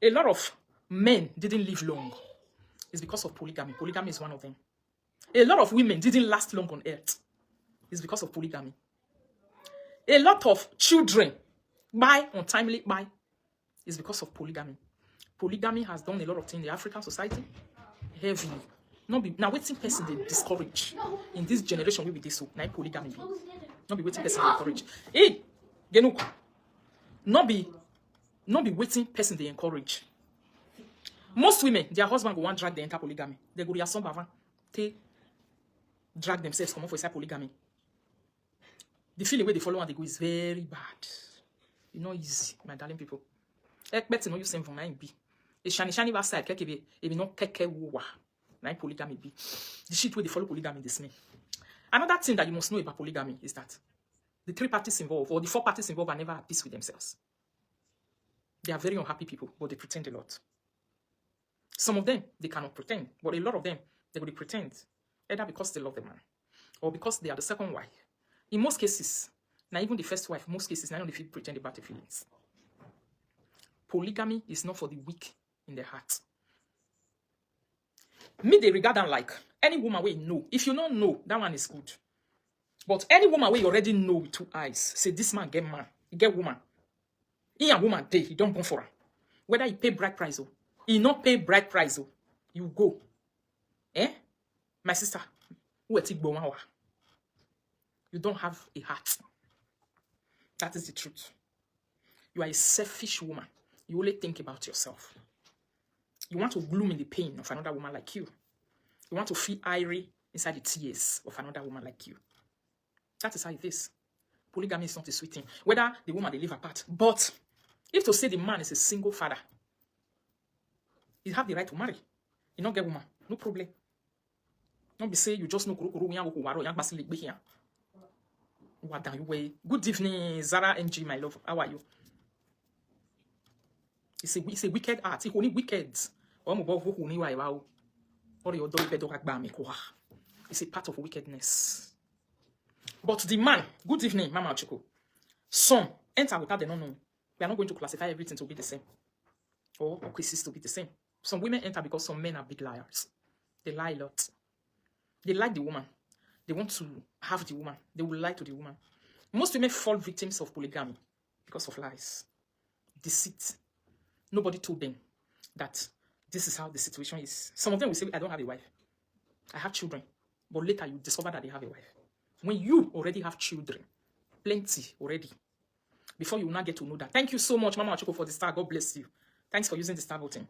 A lot of men didn't live long. It's because of polygamy. Polygamy is one of them. A lot of women didn't last long on earth. It's because of polygamy. A lot of children buy untimely buy. It's because of polygamy. Polygamy has done a lot of things in the African society heavily. Now waiting person they discourage in this generation will be this so now polygamy. Not be waiting person they encourage. Hey, Genuk. Not be waiting person they encourage. Most women, their husband go want drag the enter polygamy. They go their son bavant, they drag themselves come up for side polygamy. The feeling where they follow and they go is very bad. It's not easy, my darling people. Expect to know you same from mine be. A shani va side keke be e be no keke wa. Na polygamy be. The shit where they follow polygamy this me. Another thing that you must know about polygamy is that the 3 parties involved or the 4 parties involved are never at peace with themselves. They are very unhappy people, but they pretend a lot. Some of them, they cannot pretend, but a lot of them, they will pretend, either because they love the man or because they are the second wife. In most cases, now even the first wife, most cases, now they pretend about the feelings. Polygamy is not for the weak in the heart. Me, they regard them like any woman where you know. If you don't know, that one is good. But any woman where you already know with 2 eyes, say this man get man, he get woman. He and woman day, he don't go for her. Whether he pay bride price or he not pay bride price, you go. Eh? My sister, you don't have a heart. That is the truth. You are a selfish woman. You only think about yourself. You want to gloom in the pain of another woman like you. You want to feel irate inside the tears of another woman like you. That is how it is. Polygamy is not a sweet thing. Whether the woman they live apart. But if to say the man is a single father, he have the right to marry. You not get woman. No problem. Don't be say you just know good evening, Zara NG, my love. How are you? It's a wicked art. It's only wicked. It's a part of wickedness. But the man, good evening, Mama Chiko. Some enter without the no. We are not going to classify everything to be the same. Or cases to be the same. Some women enter because some men are big liars. They lie a lot. They like the woman. They want to have the woman. They will lie to the woman. Most women fall victims of polygamy because of lies. Deceit. Nobody told them that this is how the situation is. Some of them will say, I don't have a wife. I have children. But later you discover that they have a wife. When you already have children, plenty already, before you will not get to know that. Thank you so much, Mama Achoko, for the star. God bless you. Thanks for using the star button.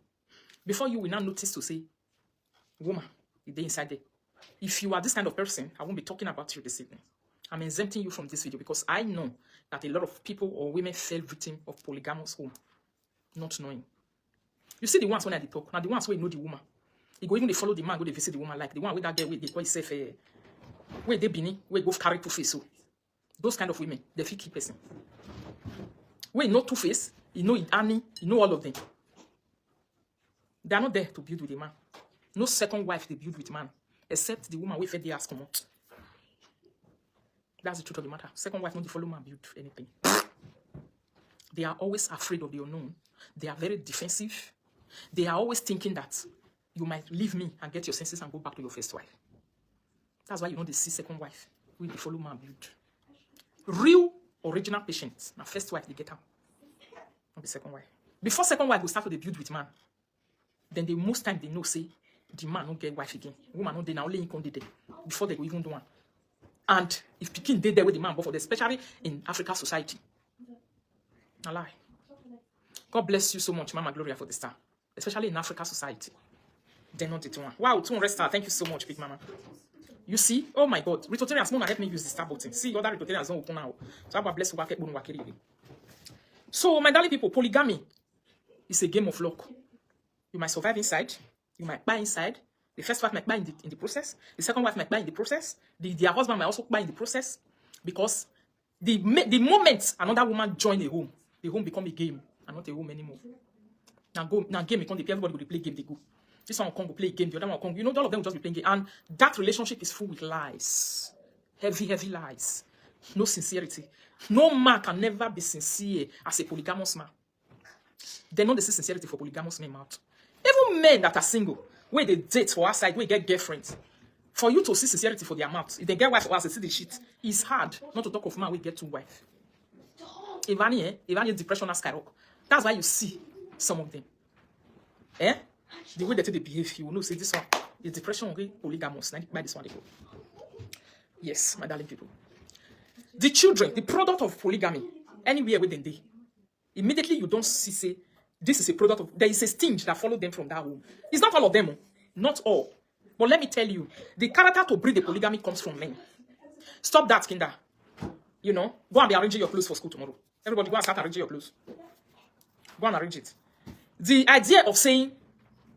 Before you will now notice to say, woman, you're inside there. If you are this kind of person, I won't be talking about you this evening. I'm exempting you from this video because I know that a lot of people or women fell victim of polygamous home, not knowing. You see the ones when I talk, now the ones where you know the woman. You go even they follow the man, go they visit the woman, like the one with that girl with they call itself where they bini, where go carry 2 face. So those kind of women, they feel keep person. Where you know 2 face, you know Annie, you know all of them. They are not there to build with a man. No second wife they build with man, except the woman who fed the ass come out. That's the truth of the matter. Second wife, not the follow man build anything. They are always afraid of the unknown. They are very defensive. They are always thinking that you might leave me and get your senses and go back to your first wife. That's why you know they see second wife with the follow man build. Real original patients. Now first wife they get out. Not the second wife. Before second wife will start to build with man, then the most time they know say the man don't get wife again. Woman no they now only income they there before they go even do one. And if Pekin did there with the man, but for them, especially in African society. A lie. God bless you so much, Mama Gloria, for the star. Especially in African society. They're not the one. Wow, 200 star. Thank you so much, Big Mama. You see? Oh my God. Ritotarians won't help me use the star button. See, other Ritotarians don't open now. So God bless you. So, my darling people, polygamy is a game of luck. You might survive inside. You might buy inside. The first wife might buy in the process. The second wife might buy in the process. Their husband might also buy in the process. Because the moment another woman join a home, the home become a game and not a home anymore. Now game become everybody will play game, they go. This one will play a game, the other one will come. You know, all of them will just be playing game. And that relationship is full with lies. Heavy, heavy lies. No sincerity. No man can never be sincere as a polygamous man. They know the sincerity for polygamous men out. Even men that are single, where they date for outside, where they get girlfriends, for you to see sincerity for their mouth, if they get wife for us, they see the shit. It's hard not to talk of man we get two wife. Ivani depression has skyrocket. That's why you see some of them. The way that they behave, you will know, say this one is depression, okay, polygamous. By this one they go. Yes, my darling people. The children, the product of polygamy, anywhere within they, immediately you don't see, say, this is a product of, there is a stinge that followed them from that home. It's not all of them, not all. But let me tell you, the character to breed the polygamy comes from men. Stop that, kinder. You know, go and be arranging your clothes for school tomorrow. Everybody go and start arranging your clothes. Go and arrange it. The idea of saying,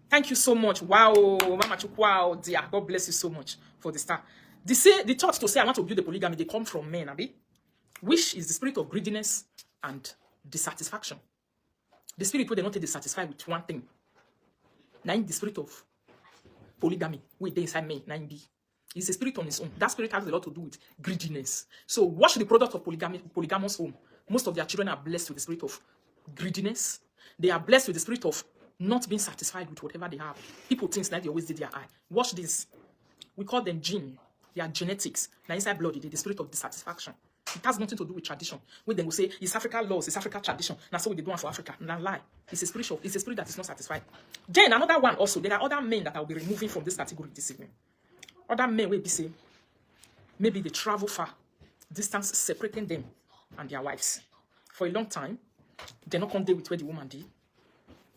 thank you so much, wow, Mama Chuk, wow, dear, God bless you so much for the star. The thoughts to say, I want to build a polygamy, they come from men, abi? Which is the spirit of greediness and dissatisfaction. The spirit where they not dissatisfied with one thing. Now, the spirit of polygamy, where they inside men, 9B. It's a spirit on its own. That spirit has a lot to do with greediness. So, watch the product of polygamous home. Most of their children are blessed with the spirit of greediness. They are blessed with the spirit of not being satisfied with whatever they have. People think that they always did their eye. Watch this. We call them gene. They are genetics. Now, inside blood, it is the spirit of dissatisfaction. It has nothing to do with tradition. When they will say, it's African laws, it's African tradition. That's what they do for Africa. Now, lie. It's a spirit that is not satisfied. Then, another one also, there are other men that I will be removing from this category this evening. Other men will be saying, maybe they travel far, distance separating them and their wives. For a long time, they not come there with where the woman did.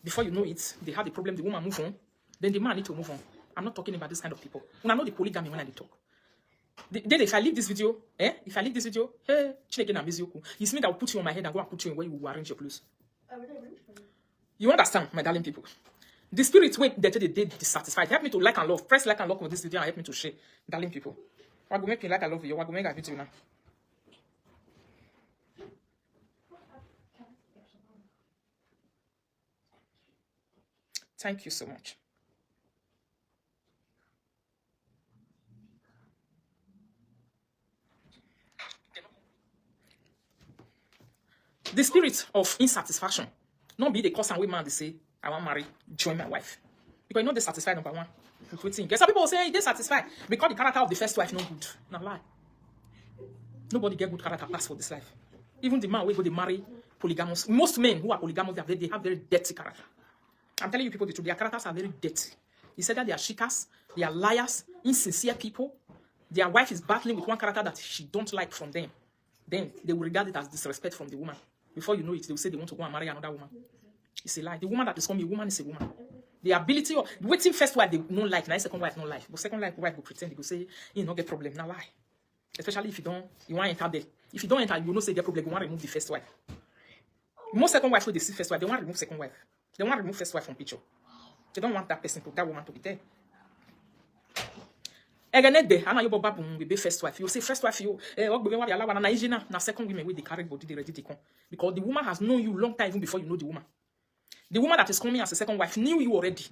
Before you know it, they have the problem, the woman move on, then the man need to move on. I'm not talking about this kind of people. When I know the polygamy when I talk. Then if I leave this video, hey, Chineke na Mezioku, it's me that will put you on my head and go and put you in where you will arrange your clothes. You understand, my darling people? The spirit when they did dissatisfied. Help me to like and love. Press like and love for this video and help me to share. Darling people. I go make you like and love you. I go make a video now. Thank you so much. The spirit of insatisfaction. Not be the cause and women they say, I want to marry, join my wife. Because you know they're satisfied, number one. Some people say they're satisfied because the character of the first wife no good. Not lie. Nobody get good character pass for this life. Even the man who go to marry polygamous. Most men who are polygamous, they have very dirty character. I'm telling you people the truth, their characters are very dirty. He said that they are cheaters, they are liars, insincere people. Their wife is battling with one character that she don't like from them. Then they will regard it as disrespect from the woman. Before you know it, they will say they want to go and marry another woman. It's a lie. The woman that is called me a woman is a woman. The ability of waiting first wife they don't like, now second wife no like. But second wife will pretend they will say, you know, get problem. Now lie. Especially if you want to enter there. If you don't enter, you will not say get problem, you want to remove the first wife. Most second wife, when they see first wife, they want to remove second wife. They want to remove first wife from picture. They don't want that person to that woman to be there. You first wife. You say first wife, you na second women with the carry body, they ready to come. Because the woman has known you long time even before you know the woman. The woman that is coming as a second wife knew you already.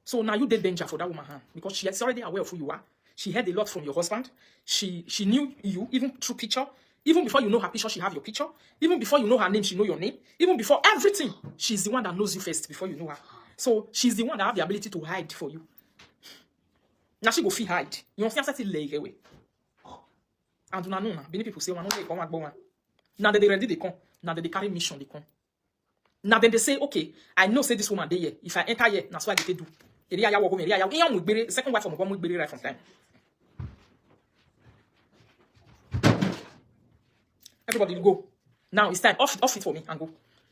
So now you did danger for that woman, because she is already aware of who you are. She heard a lot from your husband. She knew you even through picture. Even before you know her picture, she have your picture. Even before you know her name, she know your name. Even before everything, she's the one that knows you first before you know her. So she's the one that have the ability to hide for you. Now she go feel hide. You don't see leg away. And now many people say, now they ready they come. Now they carry mission they come. Now then they say, okay, I know say this woman dey here. If I enter here, that's what they do. Second wife from right from time. Everybody go. Now it's time. Off it for me and go.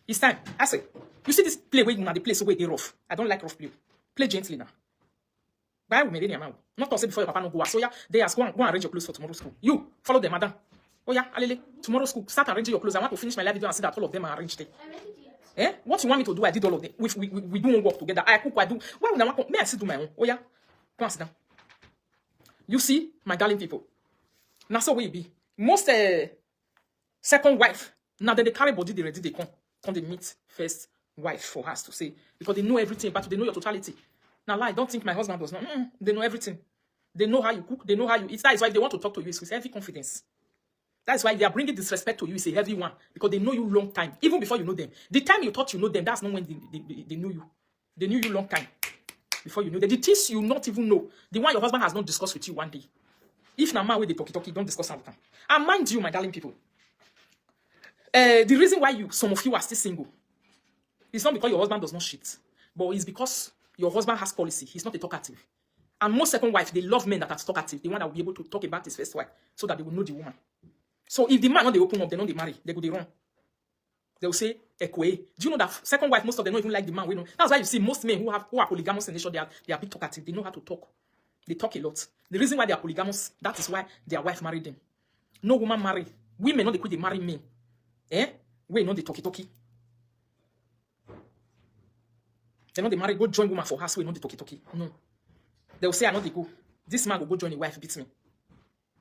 It's time. I say, you see this play where you na the place where they rough. I don't like rough play. Play gently now. Buy with me now. Not to say before your papa no go. So yeah, they ask go and arrange your clothes for tomorrow's school. You follow them, madam. Oh yeah, Alele, tomorrow's school. Start arranging your clothes. I want to finish my live video and see that all of them are arranged. What you want me to do? I did all of them. We do work together. I cook. I do. Why would I want? May I sit do my own? Oh yeah, come on, sit down. You see, my darling people. Now so will it be. Most second wife. Now that they carry body, they ready. They come they meet first wife for us to say because they know everything about you. They know your totality. Now lie. Don't think my husband does not. They know everything. They know how you cook. They know how you eat. That is why they want to talk to you with heavy confidence. That's why they are bringing disrespect to you. It's a heavy one because they know you long time, even before you know them. The time you thought you know them, that's not when they knew you. They knew you long time before you know them. The things you not even know, the one your husband has not discussed with you one day. If na man with the talkie, don't discuss something. And mind you, my darling people, the reason why some of you are still single, it's not because your husband does not cheat, but it's because your husband has policy. He's not a talkative. And most second wives, they love men that are talkative. The one that will be able to talk about his first wife so that they will know the woman. So if the man not they open up, they know they marry, they go they run. They will say, Ekwe. Do you know that second wife, most of them don't even like the man? We know. That's why you see most men who are polygamous in nature, they are big talkative. They know how to talk. They talk a lot. The reason why they are polygamous, that is why their wife married them. No woman marry. Women know they quit, they marry men. We know they talkie. They know they marry, go join woman for house, we know they talkie. No. They will say, I know they go. This man will go join a wife, beats me.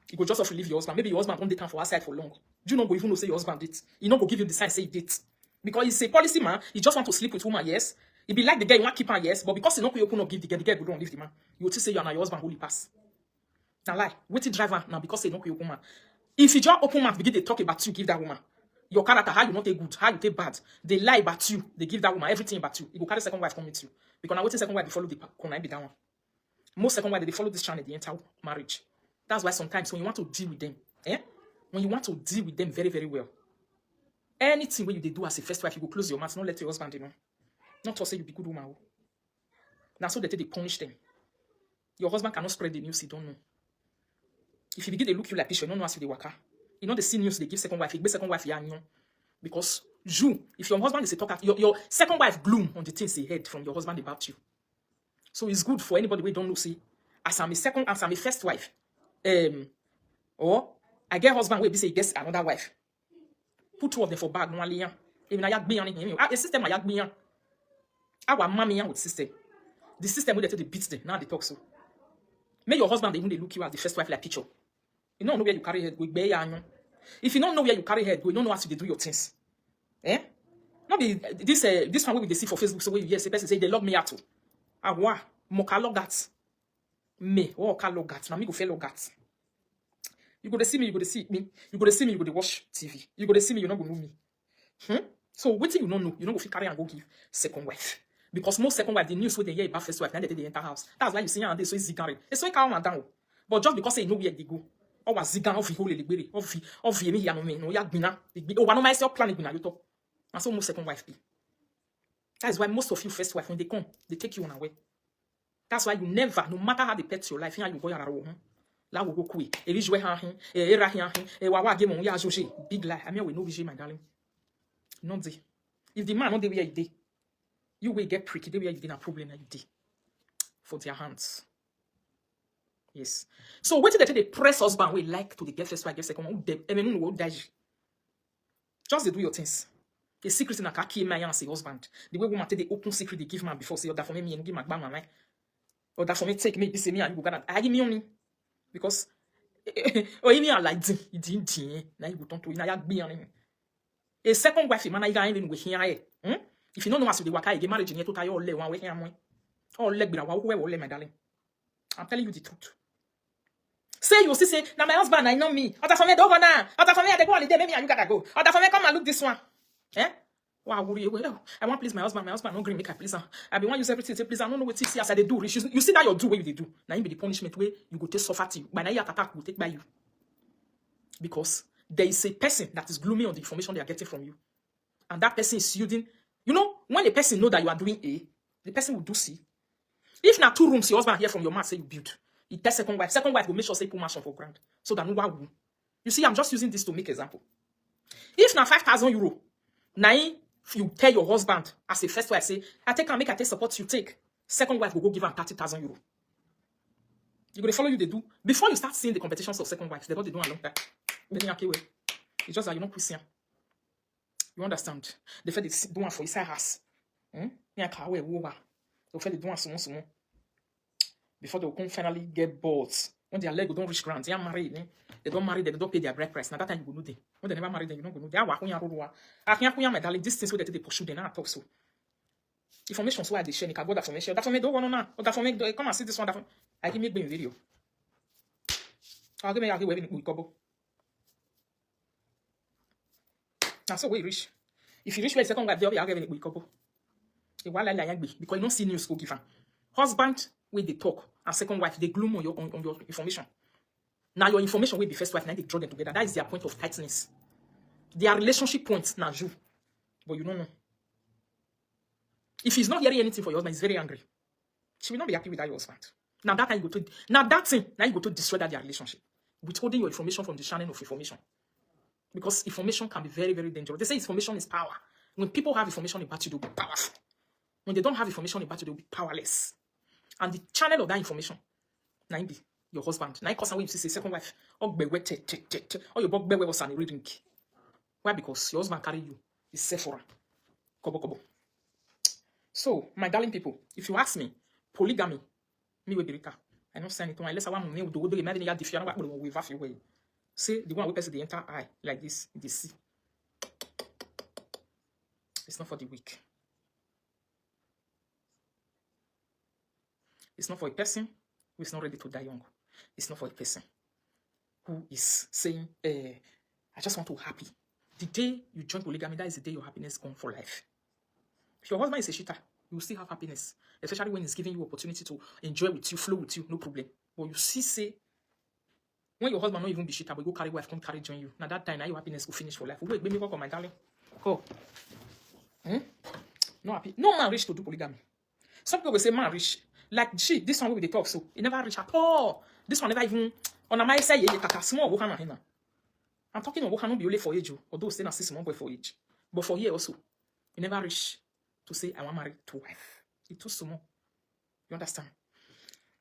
You go just off to leave your husband. Maybe your husband don't date him for outside for long. Do you not go even know say your husband date? He not go give you the sign say he date. Because he's a policy man, he just want to sleep with woman, yes. He be like the guy, you want to keep her, yes. But because he not open up give the guy go don't leave the man. You will say you are your husband holy pass. Now lie, wait till driver now because he not open man. If you just open mouth begin to talk about you, give that woman. Your character, how you not take good, how you take bad. They lie about you, they give that woman everything about you. You go carry second wife come with you. Because now waiting second wife they follow the can be that one. Most second wife they follow this channel, the entire marriage. That's why sometimes when you want to deal with them, when you want to deal with them very, very well, anything when you do as a first wife, you go close your mouth, not let your husband know. Not to say you be good woman. Now so that they punish them. Your husband cannot spread the news, he don't know. If you begin to look you like this, you don't know as you they waka. You know the same news they give second wife, you give second wife, you know. Because you, if your husband is a talker, your second wife gloom on the things he heard from your husband about you. So it's good for anybody who don't know, see, as I'm a first wife, or I get husband where be say he gets another wife. Put two of them for bag, no alien. Even I be on him. A system I be on. Our mommy with system. The system will let the beats them. Now they talk so. May your husband even they look you as the first wife like picture. You don't know where you carry head, go bear you. If you don't know where you carry head, go, you don't know how to do your things. Not be this one we they see for Facebook, so where you hear say person say they love me at all. Awa, moka log that. Me, oh, can log that. Now me go fail log that. You go to see me, you go to see me. You go to see me, you go to watch TV. You go to see me, you not go know me. So what you don't know, you don't go fit carry and go give second wife. Because most second wife, the news where they hear about first wife, now they enter house. That's why you see and they so it's zigging. It's so it calm down. But just because they know where they go, or was zigging off the whole lebere, of me ya no me, no ya gbina. Oh, one of myself planning gbina you talk. And so most second wife be. That is why most of you first wife, when they come, they take you on away. That's why you never, no matter how they pet your life, you go yara home. La wo go kui. E vi jouer han, e ra han, e wa game on ya joje. Big lie. I mean we no vi my darling. Not there. If the man not there where you dey, you will get pricky. They where you dey na problem na you dey. For their hands. Yes. So what did they press husband we like to the get first wife, get second one? Just they do your things. A secret in a kaki my and say husband. The way woman take the open secret they give man before say that for me and give my bang man. Or that for me take me this me and you go gonna I give me on me. Because or you like it didn't now you go turn to na be on him. A second wife man I even with here. If you don't know how to the waka, you get married in to tie all leg one way here one. All leg be my darling. I'm telling you the truth. Say you say now my husband I know me. Other for me don't go now. Other for me I go holiday maybe and you gotta go. Other for me come and look this one. Wow, worry well. I want please my husband no green make I please her. I be want use everything say please I don't know what see as I they do. You see that you do what you do. Now you be the punishment way you go take suffer to you. But now your attack will take by you. Because there is a person that is gloomy on the information they are getting from you. And that person is using, you know, when a person know that you are doing A, the person will do C. If now 2 rooms your husband hear from your mouth say you build, it tell second wife will make sure say put mansion for ground. So that no one will. You see, I'm just using this to make example. If now 5,000 euro, now you tell your husband as a first wife say, I take support you take. Second wife will go give him 30,000 euro. You go follow you they do. Before you start seeing the competitions of second wives, they do a long time. It's just that you're not Christian. You understand? The fact they do one for inside house. They do one small. Before they will finally get bored. When their leg don't reach ground, they are married. They don't marry, they don't pay their bride price. Now that time you go know them. When they never marry, then you don't go know. They are my darling. This things where they pursue, they now talk so. Information so I they share, you can go that formation. That for me don't want now. That for me come and see this one. That for I give me a video. I'll give me we cover. Now, so where you reach? If you reach where the second wife, they'll be arguing with couple. Because you don't see news go give her. Husband, when they talk, and second wife, they gloom on your information. Now, your information will be first wife, now they draw them together. That is their point of tightness. Their relationship points, now you. But you don't know. If he's not hearing anything for your husband, he's very angry. She will not be happy with that your husband. Now that time you go to now you go to destroy that their relationship. Withholding your information from the channel of information. Because information can be very, very dangerous. They say information is power. When people have information about you, they'll be powerful. When they don't have information about you, they'll be powerless. And the channel of that information, now be your husband. Now cause you see second wife, or your bog was an reading. Why? Because your husband carry you. It's Sephora. Kobo. So, my darling people, if you ask me, polygamy, me will be Rika. I don't say anything unless I want to do imagine you different with half your way. See the one who passes the entire eye like this, the sea. It's not for the weak. It's not for a person who is not ready to die young. It's not for a person who is saying, I just want to be happy. The day you join polygamy, that is the day your happiness gone for life. If your husband is a cheater, you will still have happiness. Especially when he's giving you opportunity to enjoy with you, flow with you, no problem. But you see, say, when your husband not even be cheater, but go carry wife, come carry join you. Now that time, now your happiness will finish for life. Wait, baby, welcome, my darling. Go. No happy. No man rich to do polygamy. Some people will say man rich. Like this one with the talk, so he never rich at all. This one never even on a my say small worker here. I'm talking of worker not be only for age, although say na 6 months boy for age. But for here also, he never rich to say I want marry to wife. It's too small. You understand?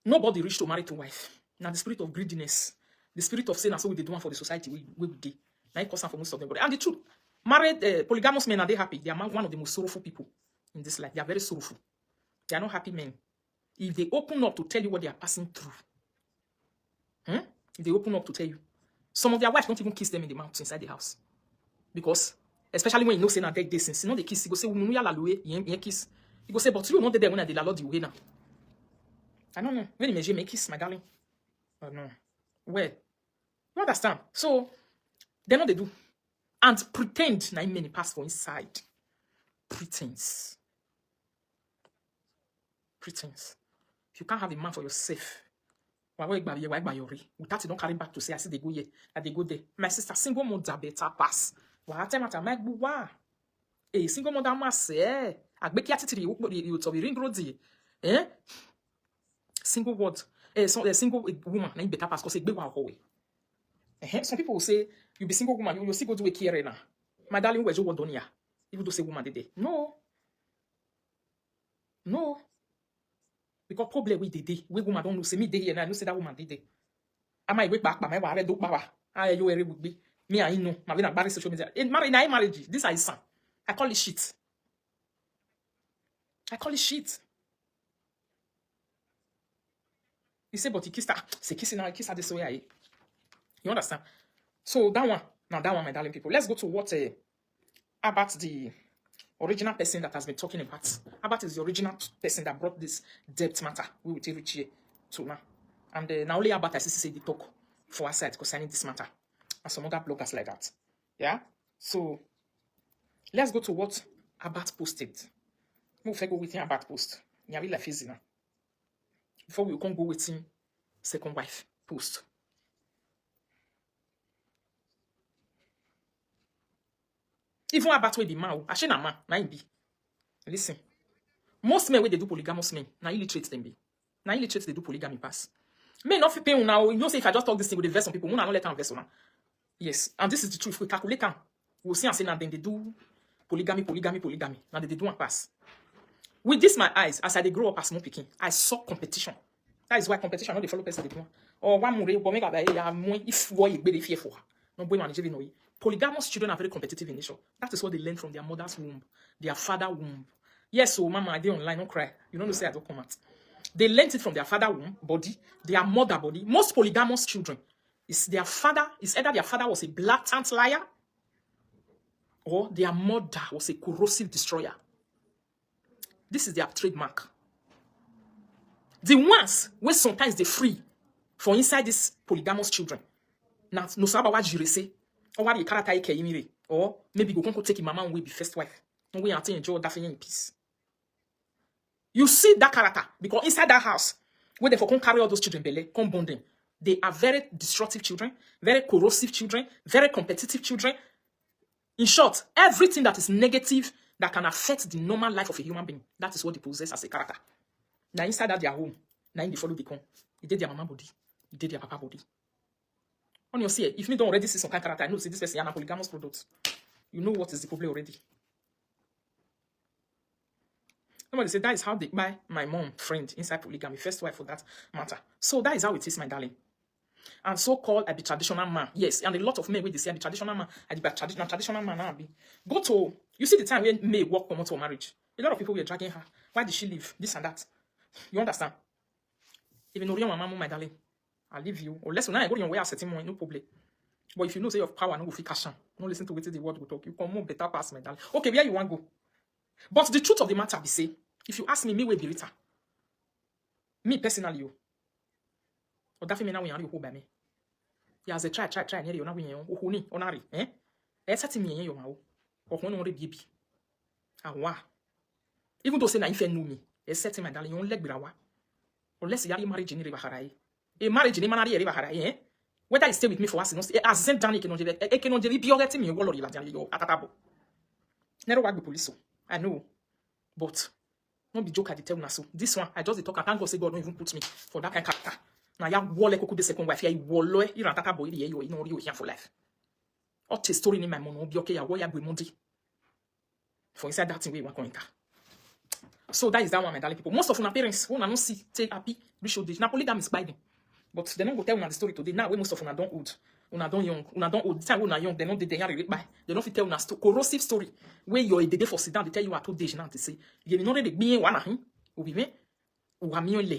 Nobody rich to marry to wife. Now the spirit of greediness, the spirit of saying so we did one for the society we did. Now it costs for most of them. And the truth, married polygamous men are they happy? They are one of the most sorrowful people in this life. They are very sorrowful. They are not happy men. If they open up to tell you what they are passing through, if they open up to tell you, some of their wives don't even kiss them in the mouth inside the house. Because, especially when you know say na dead since you know they kiss, you go say, you kiss. You go say, but you know there when I did a lot the way now. I don't know. When you may kiss, my darling. Oh no. Well, you understand? So, they know they do. And pretend na many pass for inside. Pretense. Pretense. If you can't have a man for yourself, without you don't carry back to say, I see they go here, and they go there. My sister, single mother better pass. Single mother must say, I beg you to be ring road. Single word, single woman, name better pass because it be one away. Some people will say, you be single woman, you still go do a care now. My darling, where's your done here? Even though say woman did it. No. Because problem with the day, we woman don't know, say me day here, and I know say that woman did it. I might wake back, but my wife do power. I you would be. Me, I know. My vida married social media. In marriage, this is son. I call it shit. You say, but he kissed her. Say kissing now, kiss her this way. You understand? So that one, my darling people. Let's go to what about the original person that has been talking about. About is the original person that brought this debt matter. We will reach here to now. And now only about I see the talk for our side concerning this matter. And some other bloggers like that. Yeah? So let's go to what Abat posted. We'll go with him Abat post. Yeah, like easy now. Before we can go with him second wife post. Even about where be man, I na man, na be. Listen, most men where they do polygamous men, na illiterate them be. Na illiterate they do polygamy pass. Men not fit pay now. You know say if I just talk this thing with the verse on people, una not let them verse on. Yes, and this is the truth. We calculate them. We'll see and say now then they do polygamy. Now they do one pass. With this my eyes, as I they grow up as small picking, I saw competition. That is why competition not the follow person they do. Or one more but make if boy be fear for her. No boy manage no. Polygamous children are very competitive in nature. That is what they learn from their mother's womb, their father's womb. Yes, so mama, I did online, don't cry. You don't know say I don't come out. They learned it from their father womb body, their mother body. Most polygamous children is their father, is either their father was a blatant liar or their mother was a corrosive destroyer. This is their trademark. The ones where sometimes they free for inside these polygamous children. Now, no saba wa jirese. Or what the character Or maybe go take him mama away be first wife. No way until enjoy that in peace. You see that character because inside that house, where they for come carry all those children belly, come bond them. They are very destructive children, very corrosive children, very competitive children. In short, everything that is negative that can affect the normal life of a human being, that is what they possess as a character. Now inside that their home, now they follow they come. They did their mama body, they did their papa body. On your see, if you don't already see some kind of character, I know see this person is a polygamous product. You know what is the problem already. Somebody said that is how they buy my mom friend inside polygamy, first wife for that matter. So that is how it is, my darling. And so-called I be traditional man. Yes, and a lot of men when they say I be traditional man, I be traditional man now be. Go to, you see the time when May walk come out to marriage. A lot of people were dragging her. Why did she leave? This and that. You understand? Even though you're my mom, my darling, I'll leave you. Unless when I go your way, I'll set him no problem. But if you know say you have power, no go fit cash am. No listen to what the word will talk. You come more better pass, my darling. Okay, where you want to go? But the truth of the matter be say, if you ask me will be Rita. Me personally, you. Or that me now we are you by me. Ya as a try near you now we are who onari, eh? Esa me you ma or one only baby. Ah wa. Even though say na if you know me, set my darling, you leg brawa. Unless you are marriage in Ribaharai. A marriage in Manari Ribaharai, eh? Whether you stay with me for us, as Saint Danny can be getting me wall or atabo. Never work with police. I know. But not be joke at the tell so. This one, I just talk. I can't go say God don't even put me for that kind of character. Now ya wall could the second wife. Ya wall you rantaka boy you know you here for life. What a story in my mono be okay ya warrior be mundi. For inside that thing we want going. So that is that one, my darling people. Most of our parents who not see take happy, we should this. Now polygamy is by them. But they don't go tell una the story today. Now when most of una don't old, una don't young, una don't old. The time when una young, they don't by. They don't fit tell una corrosive story. Where you're a day for sit down, they tell you at 2 days now. They say you know the being one him, will be me, le.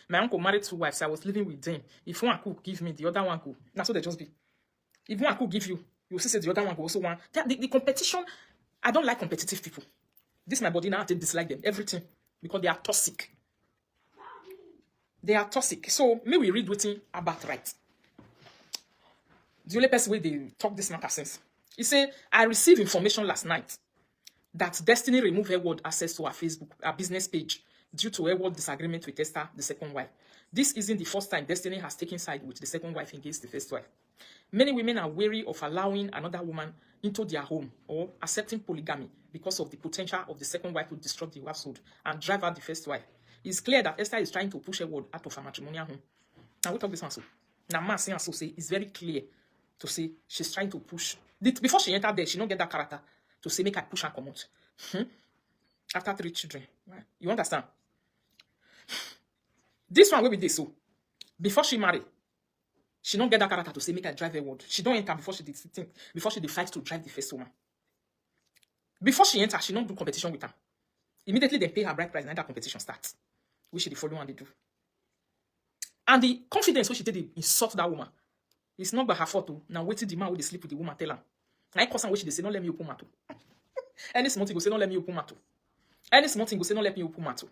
My uncle married 2 wives. I was living with them. If one could give me, the other one could. That's what they just be. If one could give you, you see say the other one could also want. The competition. I don't like competitive people. This my body now. I dislike them everything because they are toxic. They are toxic. So, may we read what's about right. The only person way they talk this matter since. He said, I received information last night that Destiny removed Edward access to her Facebook, her business page, due to Edward's disagreement with Esther, the second wife. This isn't the first time Destiny has taken side with the second wife against the first wife. Many women are wary of allowing another woman into their home or accepting polygamy because of the potential of the second wife to disrupt the household and drive out the first wife. It's clear that Esther is trying to push Edward out of her matrimonial home. Now we talk this one so. Now man saying so say it's very clear to say she's trying to push. Before she entered there, she don't get that character to say make her push and come out. After 3 children. Right? You understand? This one will be this so. Before she married, she don't get that character to say make her drive Edward. She don't enter before she did think, before she decides to drive the first woman. Before she enters, she don't do competition with her. Immediately they pay her bride price and that competition starts. Which the following one they do. And the confidence which she did they insult that woman. It's not by her fault too. Now waiting the man with the sleep with the woman tell her. Now person which they say don't let me open mato. Any small thing go say don't let me open mato. Any small thing go say don't let me open mato.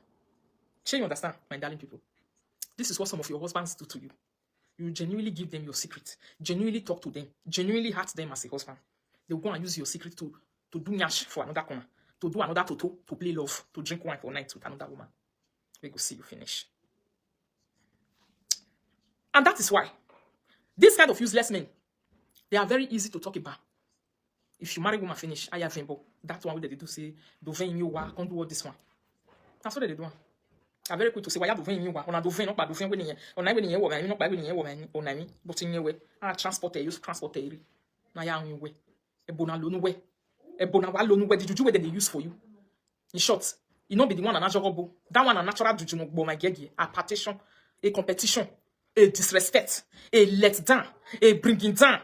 Sure you understand, my darling people. This is what some of your husbands do to you. You genuinely give them your secret. Genuinely talk to them. Genuinely hurt them as a husband. They'll go and use your secret to do nyash for another corner. To do another toto, to play love, to drink wine for night with another woman. We go see you finish. And that is why this kind of useless men, they are very easy to talk about. If you marry woman finish, I have Vimbo. That one they do say, do vein you can't do all this one. That's what they do. I'm very quick to say why you do vein you on a do vein, but do vein winning, on I winning a woman, not by winning a woman, on I mean, but in your way, I transport a use transport a now you way. A bonalone way. A bonawalone way did you do what they use for you? In short, you know be the one a natural bo. That one a natural do you my gegi, a partition, a competition, a disrespect, a let down, a bringing down,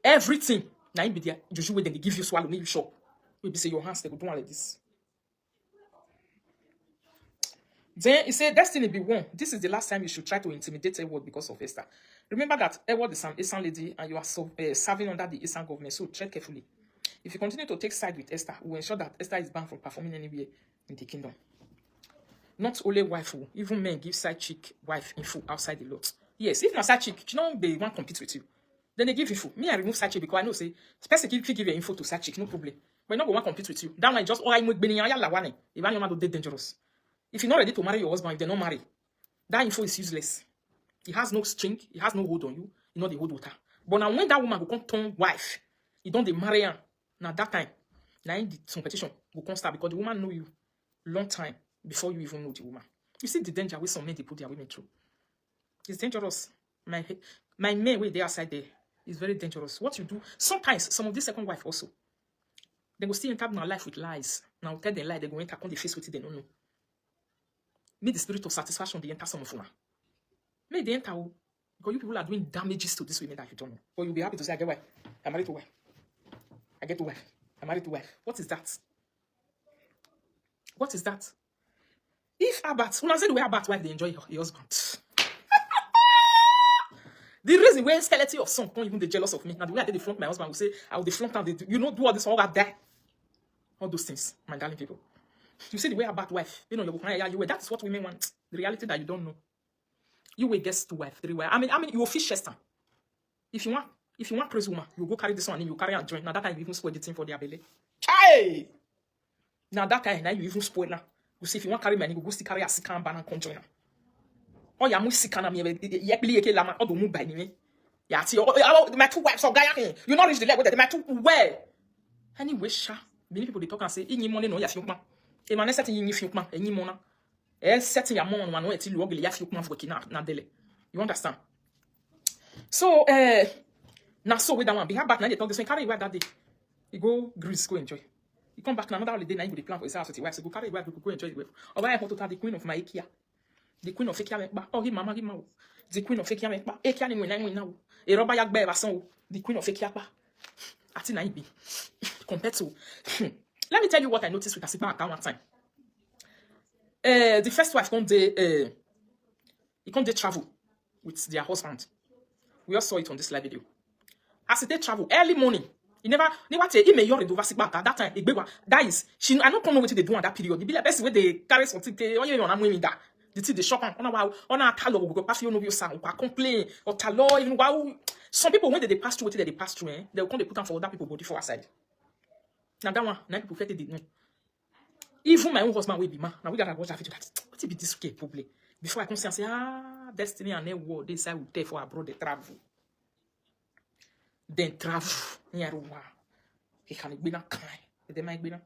everything. Now you be there, juju way they give you swallow, make you shop. We be say your hands they go do like this. Then he said, Destiny be one. This is the last time you should try to intimidate Edward because of Esther. Remember that Edward is an Eastern lady and you are serving under the Eastern government, so tread carefully. If you continue to take side with Esther, we will ensure that Esther is banned from performing anywhere in the kingdom. Not only wife, even men give side chick wife info outside the lot. Yes, if not side chick, you know they want to compete with you. Then they give info. Me, I remove side chick because I know say person give your info to side chick, no problem. But not go want compete with you. That one just I make if I know dead dangerous. If you're not ready to marry your husband, if they're not married, that info is useless. It has no string, it has no hold on you, you know the hold water. But now when that woman will come turn wife, you don't they marry her. Now that time, now the competition will come start because the woman know you long time before you even know the woman. You see the danger with some men they put their women through. It's dangerous. My men way they outside there is very dangerous. What you do, sometimes some of this second wife also, they will still enter in our life with lies. Now tell them lie, they go enter on the face with it, they don't know. May the spirit of satisfaction they enter some of them. May they enter because you people are doing damages to these women that you don't know. But you'll be happy to say, I get wife. I'm married to wife. I get to wife. I'm married to wife. What is that? What is that? If Abat, when I say the way Abat wife, they enjoy your husband. The reason why skeleton of some don't even they jealous of me. Now the way I did the flaunt my husband will say, I will deflaunt down. You know, do all this all that die. All those things, my darling people. You see the way Abat wife, you know, you that's what women want. The reality that you don't know. You will guess 2 wife, 3 wife. I mean, you will fish Chester. If you want praise woman, you go carry this one and you carry and join. Now that time you even spoil the thing for their belly. Hey! Now that time now you even spoil now. You see if you want carry money, you go still carry a sikan ban and come join. Oh ya mu sikana me ye believe ke lama odo mu ba ni me. Ya ti my 2 wives or guy you not reach the level that my 2 where. Anyway, many people they talk and say inyi money no ya fiukma. E man setting inyi fiukma, enyi mona. Setting your mom one till you ugly na dele. You understand? So now so with that one, be back now they talk this one, carry your wife that day. You go Greece, go enjoy. You come back now another holiday, now you go the plan for his house with your wife. So go carry your wife, go enjoy the wife. Or why I want to tell the queen of my IKEA. The queen of IKEA make oh mama give ma. The queen of IKEA make IKEA ni win now. E roba yak be bason the queen of IKEA ba. Ati na be. Compared to let me tell you what I noticed with Asipa account one time. The first wife come they travel with their husband. We all saw it on this live video. As they travel early morning, he never tell he may your do at that time. That is she. I don't know what they do at that period. It be like best way they carry something. Oh yeah, I'm winning that. The thing they shop on a talo go pass you no sound or complain or talo even wow. Some people when they pass through what they pass through, they will come they put on for other people body for aside. Now that one, now people feel they know. Even my own husband will be man. Now we gotta watch that video. What it be this okay, probably. Before I come say, Destiny and their word, they say will take for abroad, they travel. Then travel. He can be not kind. They might be not.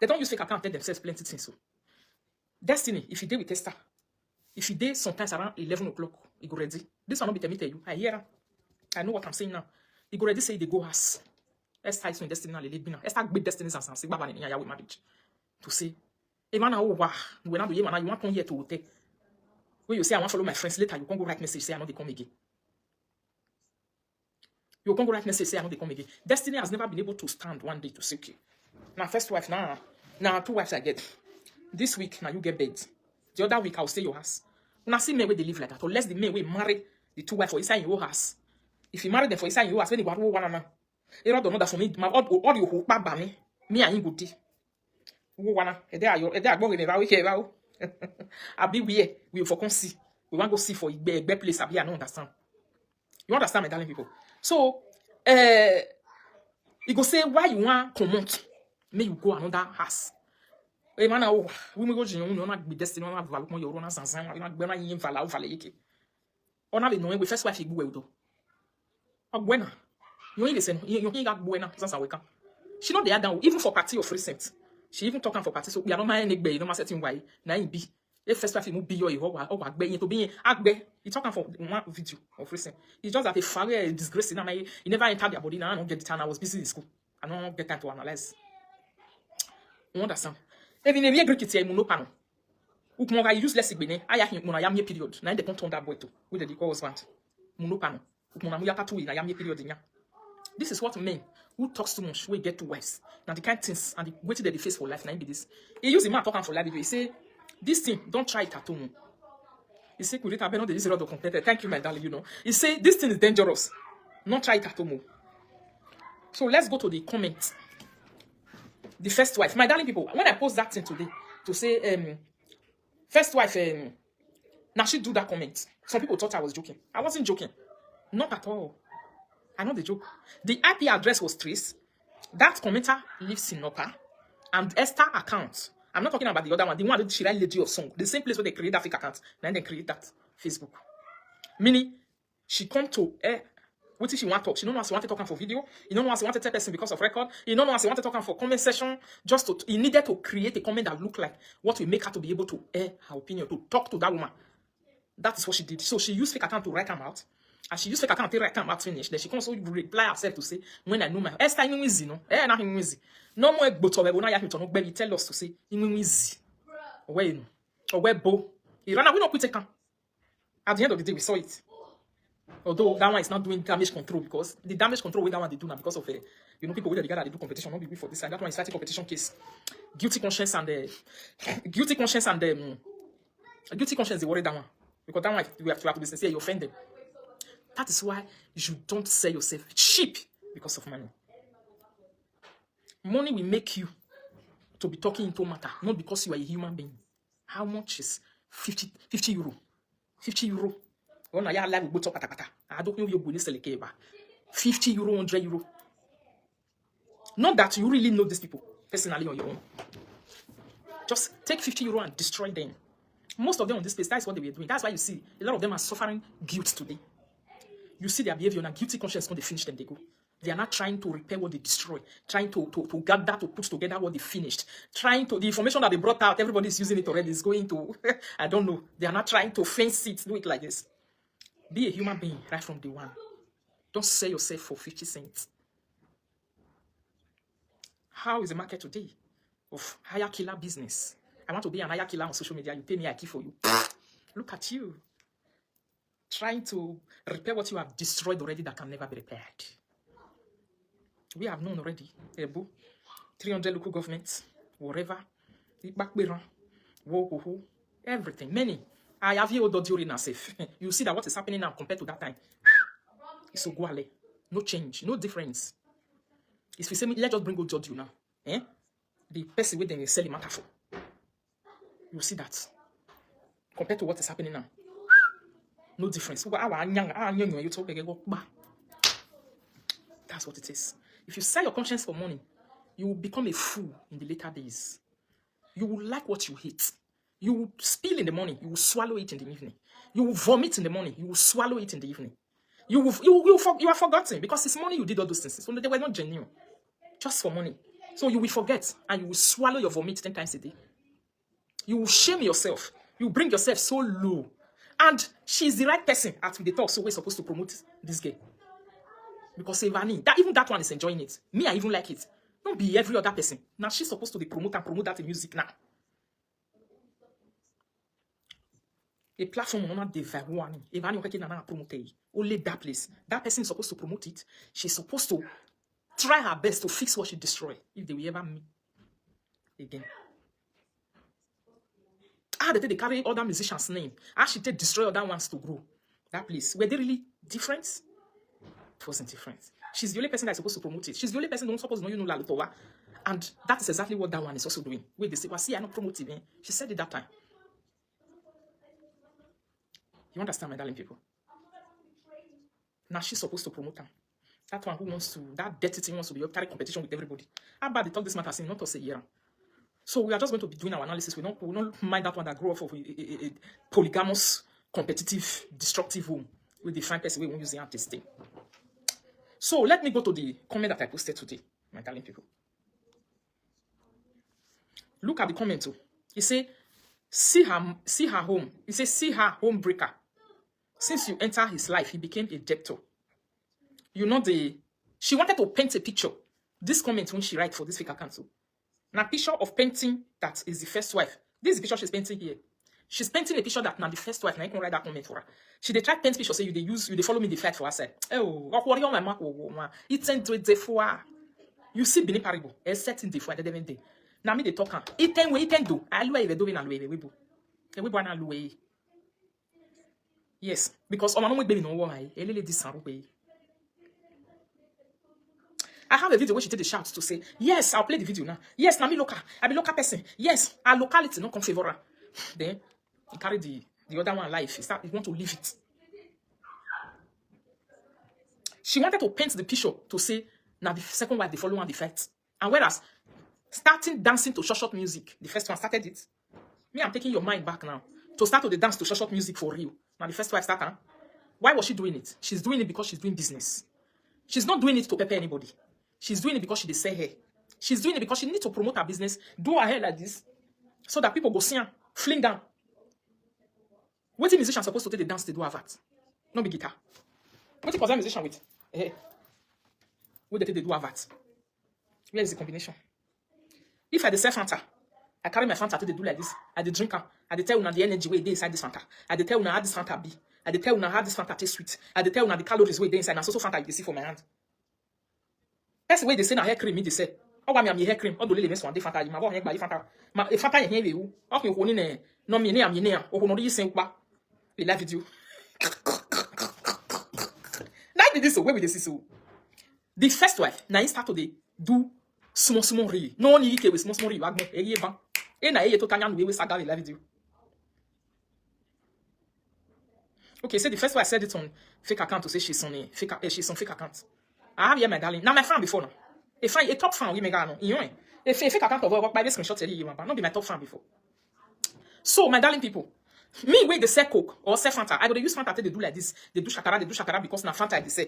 They don't use fake account, tell themselves plenty things. So. Destiny, if you did with Esther, if you did sometimes around 11 o'clock, you go ready. This will not be tell me tell you. I hear her. I know what I'm saying now. You go ready say they go house. Esther is in Destiny and Lady Esther big destinies and say Baba in Yahweh marriage. To say, a man over when I do you want to come here to hotel. When you say I want to follow my friends later, you can't go write message say I know they come again. You can't go write message say I know they come again. Destiny has never been able to stand one day to say okay. Now first wife now 2 wives I get. This week now you get bed. The other week I'll stay your house. When I see men where they live like that, unless the men will marry the 2 wives for inside your house. If you marry them for inside your house, when they go one another. You don't know that for me, all you hope about me and you good. Who wanna? There are going to be I be we for come see. We want to go see for a bad place. I don't understand. You understand, my darling people? So, you go say why you want come may you go another house. We man, we go to you not be destined on a more your own sans and not be in Vala Valeke. On have no we first wife you go do. Buena. You ain't listen, you got buena, that's how we come. She not there down, even for party of recent. She even talking for party, so we are not my any bay, no matter why. Now be. If first wife you be your or be to be agbe. You talking for one video of recent. It's just that a fire disgrace in my you never entered their body now. I don't get the time. I was busy in school. I don't get time to analyze. You understand? Even if you agree with you, no panel. Ukmonga useless igbene. I am here period. Now they can't turn that boy to with the cause want. Muno panel. Ukmonga muyaka tu I am here period inya. This is what men who talks too much, we get too wise. Now the kind of things and the way they face for life, now be this. He use the man talking for life. He say, this thing, don't try it at home. He say, thank you, my darling, you know. He say, this thing is dangerous. Don't try it at home. So let's go to the comment. The first wife. My darling people, when I post that thing today, to say, first wife, now she do that comment. Some people thought I was joking. I wasn't joking. Not at all. I know the joke. The IP address was traced. That commenter lives in Upper. And Esther account. I'm not talking about the other one. The one that she write Lady of Song. The same place where they create that fake account. Then they create that Facebook. Meaning, she come to what if she want to talk? She don't know how she want to talk for video. You don't know how she want to tell person because of record. You don't know how she want to talk for comment session. Just to, he needed to create a comment that look like what will make her to be able to air her opinion, to talk to that woman. That is what she did. So she used fake account to write them out. And she used fake account to write them out finish. Then she can also reply herself to say, when I know my Esther in easy, no? Nothing easy. No more but when I have to baby tell us to say in easy. Where you know? Or where bo. He ran away not put a. At the end of the day, we saw it. Although that one is not doing damage control because the damage control with that one they do now because of you know people with the guy that they do competition not be for this side. That one is starting competition case. Guilty conscience and guilty conscience they worry that one because that one you have to be sincere. You offend them. That is why you don't sell yourself cheap because of money. Money will make you to be talking into matter, not because you are a human being. How much is 50 euro? 50 euro. When I live with I don't know your bonus 50 euro, 100 euro. Not that you really know these people personally on your own. Just take 50 euro and destroy them. Most of them on this place, that's what they were doing. That's why you see a lot of them are suffering guilt today. You see their behavior and guilty conscience when they finish them, they go. They are not trying to repair what they destroy, trying to gather, to put together what they finished, trying to, the information that they brought out, everybody is using it already, is going to, I don't know. They are not trying to fence it, do it like this. Be a human being right from day one. Don't sell yourself for 50 cents. How is the market today of hire killer business? I want to be an hire killer on social media. You pay me, I kill for you. Look at you. Trying to repair what you have destroyed already that can never be repaired. We have known already. 300 local governments, whatever. Everything. Many. I have here during a safe. You see that what is happening now compared to that time. It's Oguale. No change, no difference. If you say, let's just bring go judge you now. The person with them sell matter for. You see that. Compared to what is happening now. No difference. That's what it is. If you sell your conscience for money, you will become a fool in the later days. You will like what you hate. You will spill in the morning. You will swallow it in the evening. You will vomit in the morning. You will swallow it in the evening. You are forgotten because it's money you did all those things. So they were not genuine. Just for money. So you will forget and you will swallow your vomit 10 times a day. You will shame yourself. You will bring yourself so low. And she's the right person at the talk, so we're supposed to promote this girl. Because Evani, even that one is enjoying it. Me, I even like it. Don't be every other person. Now she's supposed to be promote that in music now. A platform on not Evani promote only that place. That person is supposed to promote it. She's supposed to try her best to fix what she destroyed. If they will ever meet again. They carry other musicians' name. She did destroy other ones to grow. That place. Were they really different? It wasn't different. She's the only person that's supposed to promote it. She's the only person who's supposed to know Lalutowa. And that is exactly what that one is also doing. Wait, they say, well, see, I'm not promoting it. She said it that time. You understand, my darling people? Now she's supposed to promote them. That one who wants to, that dirty thing wants to be carry competition with everybody. How about they talk this matter, not us a year? So we are just going to be doing our analysis. We don't mind that one that grew up of a polygamous, competitive, destructive home with the fine person we won't use the artist. So let me go to the comment that I posted today, my darling people. Look at the comment too. He say, see her home. He says, see her home breaker. Since you enter his life, he became a debtor. You know she wanted to paint a picture. This comment when she write for this fake account too. Now, picture of painting that is the first wife. This is the picture she's painting here. She's painting a picture that now the first wife. Now you can write that comment for her. She they try paint picture say you follow me the fight for her side. Oh, what on my mark? It's into the fois. You see Bini Paribo. It's set in the fois. They day. Now me they talk her. It ten do. Alue we doing alue we bo. We bo na alue. Yes, because on my baby no woman. Elele this sanrupe. I have a video where she did the shout to say, yes, I'll play the video now. Yes, now me local. I be local person. Yes, our locality not come favor. Then he carry the other one life. He want to leave it. She wanted to paint the picture to say, now the second wife, they follow on the fight. And whereas, starting dancing to short music, the first one started it. Me, I'm taking your mind back now. To start with the dance to short music for real. Now the first wife started. Why was she doing it? She's doing it because she's doing business. She's not doing it to pepper anybody. She's doing it because she sell hair. She's doing it because she needs to promote her business, do her hair like this, so that people go see her, fling down. What the musician supposed to take the dance to do have that? No be guitar. What the musician with? What they take the do have that? Where is the combination? If I dey sell Fanta, I carry my Fanta to the do like this. I dey drink am. I dey tell una the energy way dey inside this Fanta. I dey tell una how this Fanta be. I dey tell una how this Fanta taste sweet. I dey tell una the calories way dey inside. Na so Fanta you dey see for my hand. That's the way they say na hair cream me dey say. Oh, I'm hair cream. Oh, do le mess one dey Fanta. Ma bo yen gba Fanta. Ma Fanta yen we wu. O ko ko ni ne. No me ne am ye ne a. O ko no ri sen pa. We live video. Now did this where we dey see so. The first wife na start to dey do small re. No ni ke we small re wagmo. Eye ban. E na eye to tanya no we saga we live video. Okay, so the first wife said it on fake account to say she's on a fake account. I have here my darling. Now my fan before now. A top fan we make no. You know. A fake account of work by this screenshot tell you but not be my top fan before. So my darling people, me wey dey sell Coke or sell Fanta, I go dey use Fanta till they do like this. They do shakara because na Fanta I dey sell.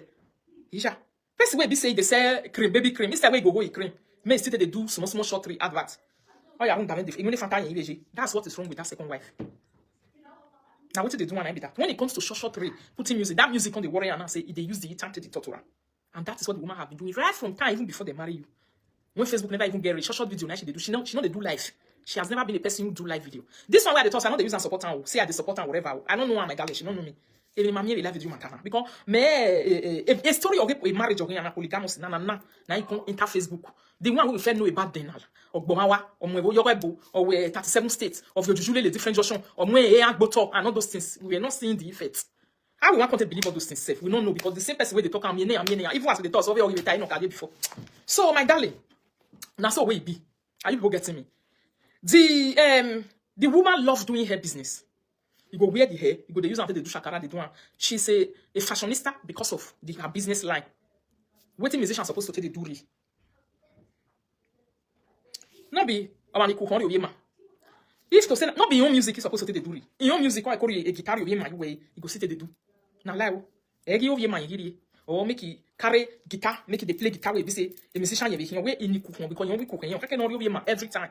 Isha. First way be say they sell cream, baby cream. Instead way go cream. Me still they do small short three adverts. Oh yeah, even Fanta yen ibeje. That's what is wrong with that second wife. Now what did they do when I be that? When it comes to short three, putting music, that music on the warrior and now say they use the time to the torturer. And that is what the woman have been doing right from time even before they marry you. When Facebook never even get a short video, now she do. She know they do live. She has never been a person who do live video. This one where they talk, I know they use and support her. Say I they support her whatever. I don't know her my girl. She don't know me. Even my live video man because a story of a marriage of a polygamous na you can enter Facebook. The one who know about them or Bomawa or Mwevo or 37 states of your usually different Joshua or Mwe and all those things. We are not seeing the effects. How we want to believe all those things safe? We don't know because the same person where they talk even as they talk, so we tie no before. So my darling, now so where it be? Are you people getting me? The woman loves doing her business. You go wear the hair, you go they use until they do shakara, they do one. She's a fashionista because of her business line. What the musician supposed to take the do? Not be if to say not be your music is supposed to take the do. In your music, I call you a guitar you my way, you go sit the do. Now lie, egi over my yiri or make it carry guitar, make it they play guitar with say a musician you be here where in the cook because you be cooking, you can over every time.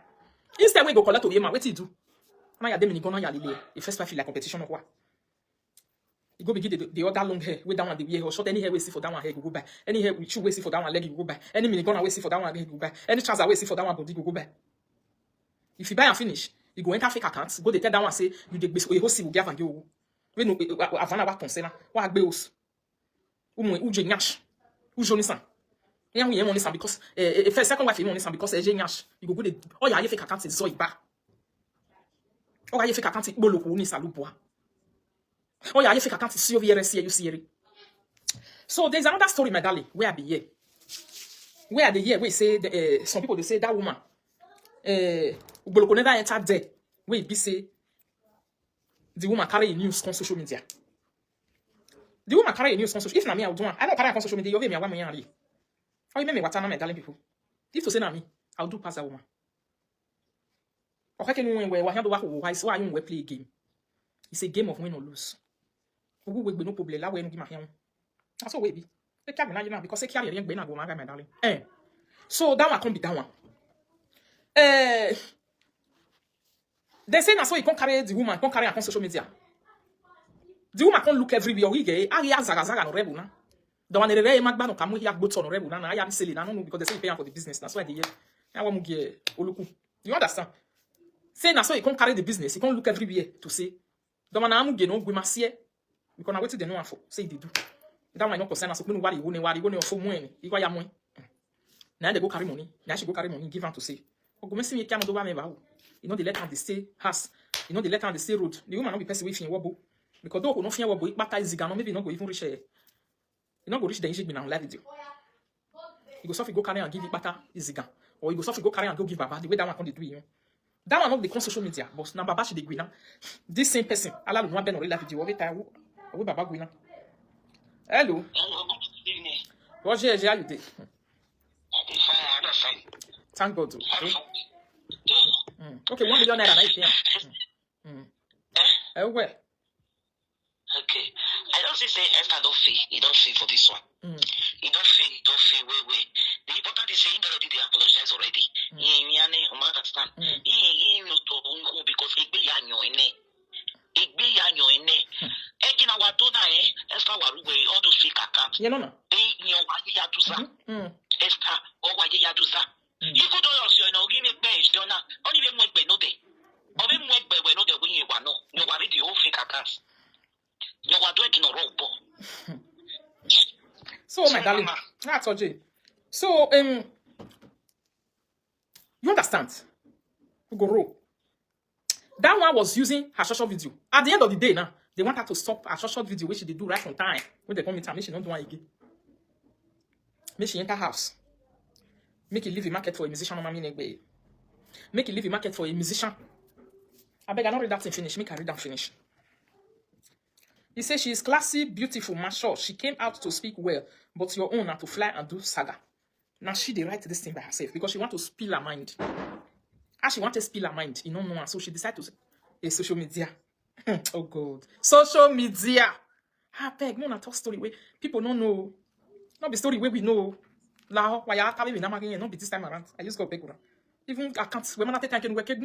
Instead we go collect over what you do. The first wife feel like competition of what? You go begin the other long hair, way down on the wear or short any hair we see for that one hair you go buy. Any hair we shoe we see for that one leg you go buy. Any mini gun we see for that one leg you go buy. Any trouser we see for that one body you go buy. If you buy and finish, you go enter fake accounts, go they tell that one say you the base we host will give and you. We no avana wa ton wa agbe os. U je nyash. U joni san. Yan we money san because first second wife money san because je nyash. You go the oh yeah fake accounts is so iba. Oh, I fake account bolo ko ni saluboa. Oh, yeah, fake account see over here, see you see. So there's another story, my darling, where I be here. Where the year we say some people they say that woman bolo ko never enter there. We be say the woman carry a news on social media. The woman carry a news on social. If na me I do one, I don't carry on social media. You me one me ali. Oh, you make me what my darling people. If to say na me, I'll do pass that woman. Okay, why you play a game? It's a game of win or lose. Who will be no problem? La we no give my hand. That's all we be. They can't now because they carry young go my darling. So that one can't be that one. They say na so you can't carry the woman, can't carry her on social media. The woman can't look everywhere. We get zaga no rebu na. The one they magba no kamu here both on rebu na. I am selling. I don't know because they say pay for the business. That's why they hear. I want to get oluku. You understand? Say na so you can't carry the business, you can't look everywhere to say. The man amu get no we must see because na wetin they know for say they do. That one no concern us. We no worry go for money. You go ya money. Now they go carry money. Now she go carry money give am to say. Oh go me see me can do ba me ba. You know the letter they stay house. You know the letter they stay road. The woman no be person wey fin wobo because though no fin wobo ikpata iziga no maybe no go even reach you no go reach the engagement na live video. You go suffer go carry and give ikpata iziga or you go suffer go carry and go give baba the way that one come dey do you. That one not the social media, but now Baba she dey gwina. This same person, Allah no one ben or live video. We baba gwina. Hello. Hello, good evening. What how you did? I dey fine, I dey fine. Thank God. I'm Okay. fine. Okay, 1 million naira. Night, Eh? well. Okay. I don't say Esther don't fee. He don't fee for this one. He don't fee, wait. The important is saying already they apologize already. He understand. He no to unko because he be yanyo ine. He be yanyo ine. Ekina watona Esther waruwe all those fake accounts. You know no. Nyo waje yaduza. Esther o waje yaduza. You could also give me page dona. Only be mo no dey. Obe mo we no dey when you no. You worry the whole fake accounts. You are doing a rope. So, my darling, that's all. So, you understand? We go roll. That one was using her short video. At the end of the day, now they want her to stop her short video, which they do right on time. When they come in time, she don't do one again. Make she enter house. Make it leave a market for a musician. Make it leave a market for a musician. I beg, I don't read that thing finish. Make her read that finish. He says she is classy, beautiful, mature. She came out to speak well, but your own are to fly and do saga. Now she dey write this thing by herself because she want to spill her mind. As she want to spill her mind, you don't know, so she decided to say, social media. Oh God, social media. I beg, no, not talk story where people don't know. Not be story where we know. La, why I can't be not be this time around. I just got beg. Even I can't. When I take time, we can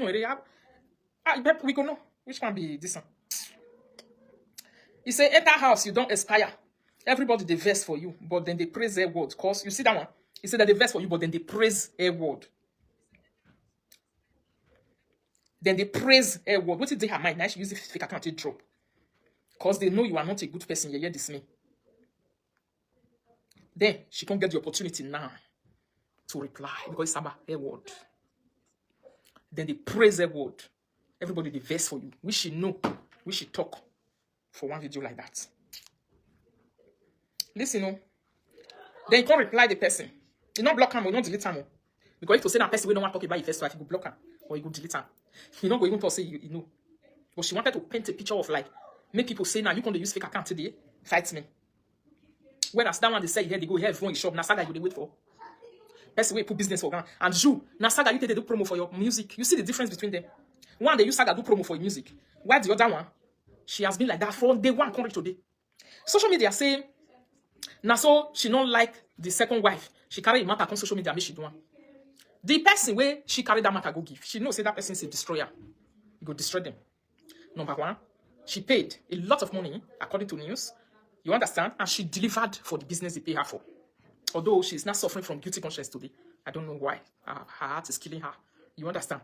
we go know which one be this one. He say, enter house, you don't aspire. Everybody they verse for you, but then they praise their word. Cause you see that one? He said that they verse for you, but then they praise a word. Then they praise a word. What did they have mind? Now she use the fake account to drop. Cause they know you are not a good person. You hear this me. Then she can't get the opportunity now to reply because it's about a word. Then they praise a word. Everybody they verse for you. We should know. We should talk. For one video like that. Listen, no. Then you can't reply the person. You not block him or you not delete him. Because if you say that person we don't want to talk about your first wife, you go block him or you go delete him. You not go even to say you know. But she wanted to paint a picture of like, make people say now you can't use fake account today, fight me. Whereas that one they say here they go here everyone in shop, Nasaga you they wait for. Person we put business for ground. And you, Nasaga you take they do promo for your music. You see the difference between them. One they use Saga do promo for your music. While the other one, she has been like that from day one, country today. Social media say, now so she don't like the second wife. She carry a matter on social media, make she do one. The person where she carry that matter go give. She knows say that person is a destroyer. You go destroy them. Number one, she paid a lot of money, according to news. You understand? And she delivered for the business they pay her for. Although she's not suffering from guilty conscience today. I don't know why. Her heart is killing her. You understand?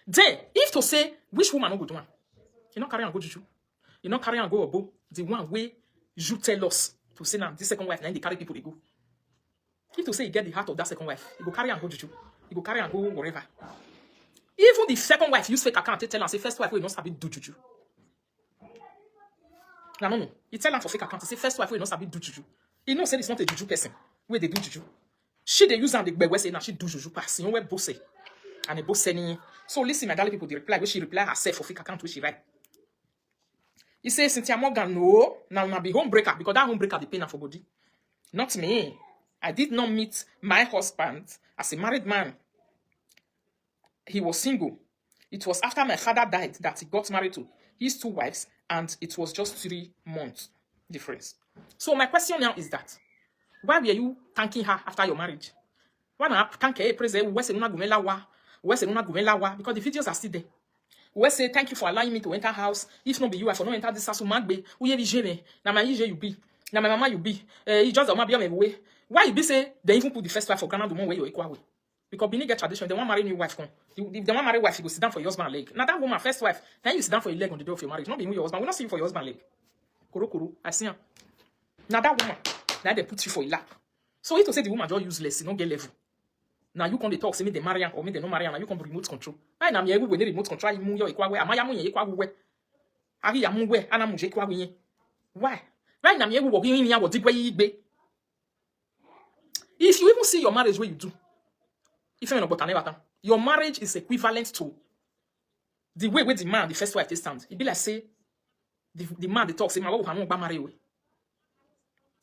Then, if to say, which woman no go do one? You not carry and go juju. You not carry and go obo. The one way you tell us to say now this second wife, now they carry people they go. If to say you get the heart of that second wife, you go carry and go juju. You go carry and go wherever. Even the second wife use fake account to tell and say first wife will not sabi do juju. No. You tell her for fake account to say first wife will not sabi do juju. You know say it's not a juju person where they do juju. She they use and the beg say now she do juju pass. You know where both say and they both sending. So listen, my darling people, they reply where she reply herself for fake account where she write. He says, Cynthia Morgan, no, now I'll be homebreaker because that homebreaker the pain for body. Not me. I did not meet my husband as a married man. He was single. It was after my father died that he got married to his 2 wives, and it was just 3 months difference. So my question now is that, why were you thanking her after your marriage? Why not thank her? Because the videos are still there. We say thank you for allowing me to enter house. If not be you, I for not enter this house. Magbe, uye bi me. Na my you be. Na my mama you be. You just be on my way. Why you be say they even put the first wife for Ghana the one way you equal way? Because Benin get tradition. They want marry new wife come. If they want marry wife, you go sit down for your husband leg. Now that woman first wife, then you sit down for your leg on the door of your marriage. Not be your husband. We not see you for your husband leg. Kuru, I see him. Now that woman, now they put you for a lap. So if to say the woman just useless, you don't get level. Now you come to talk, say me they marry or me they no marry, now you come to remote control. Why na me we need remote control? You move your equal way. Am I mu equal way? Ari ya mu we, ana mu equal way. Why? Why na me we work in here what deep way be? If you even see your marriage where you do, if you know about your marriage is equivalent to the way the man, the first wife, they stand. It be like say the man they talk, say my wife cannot marry away.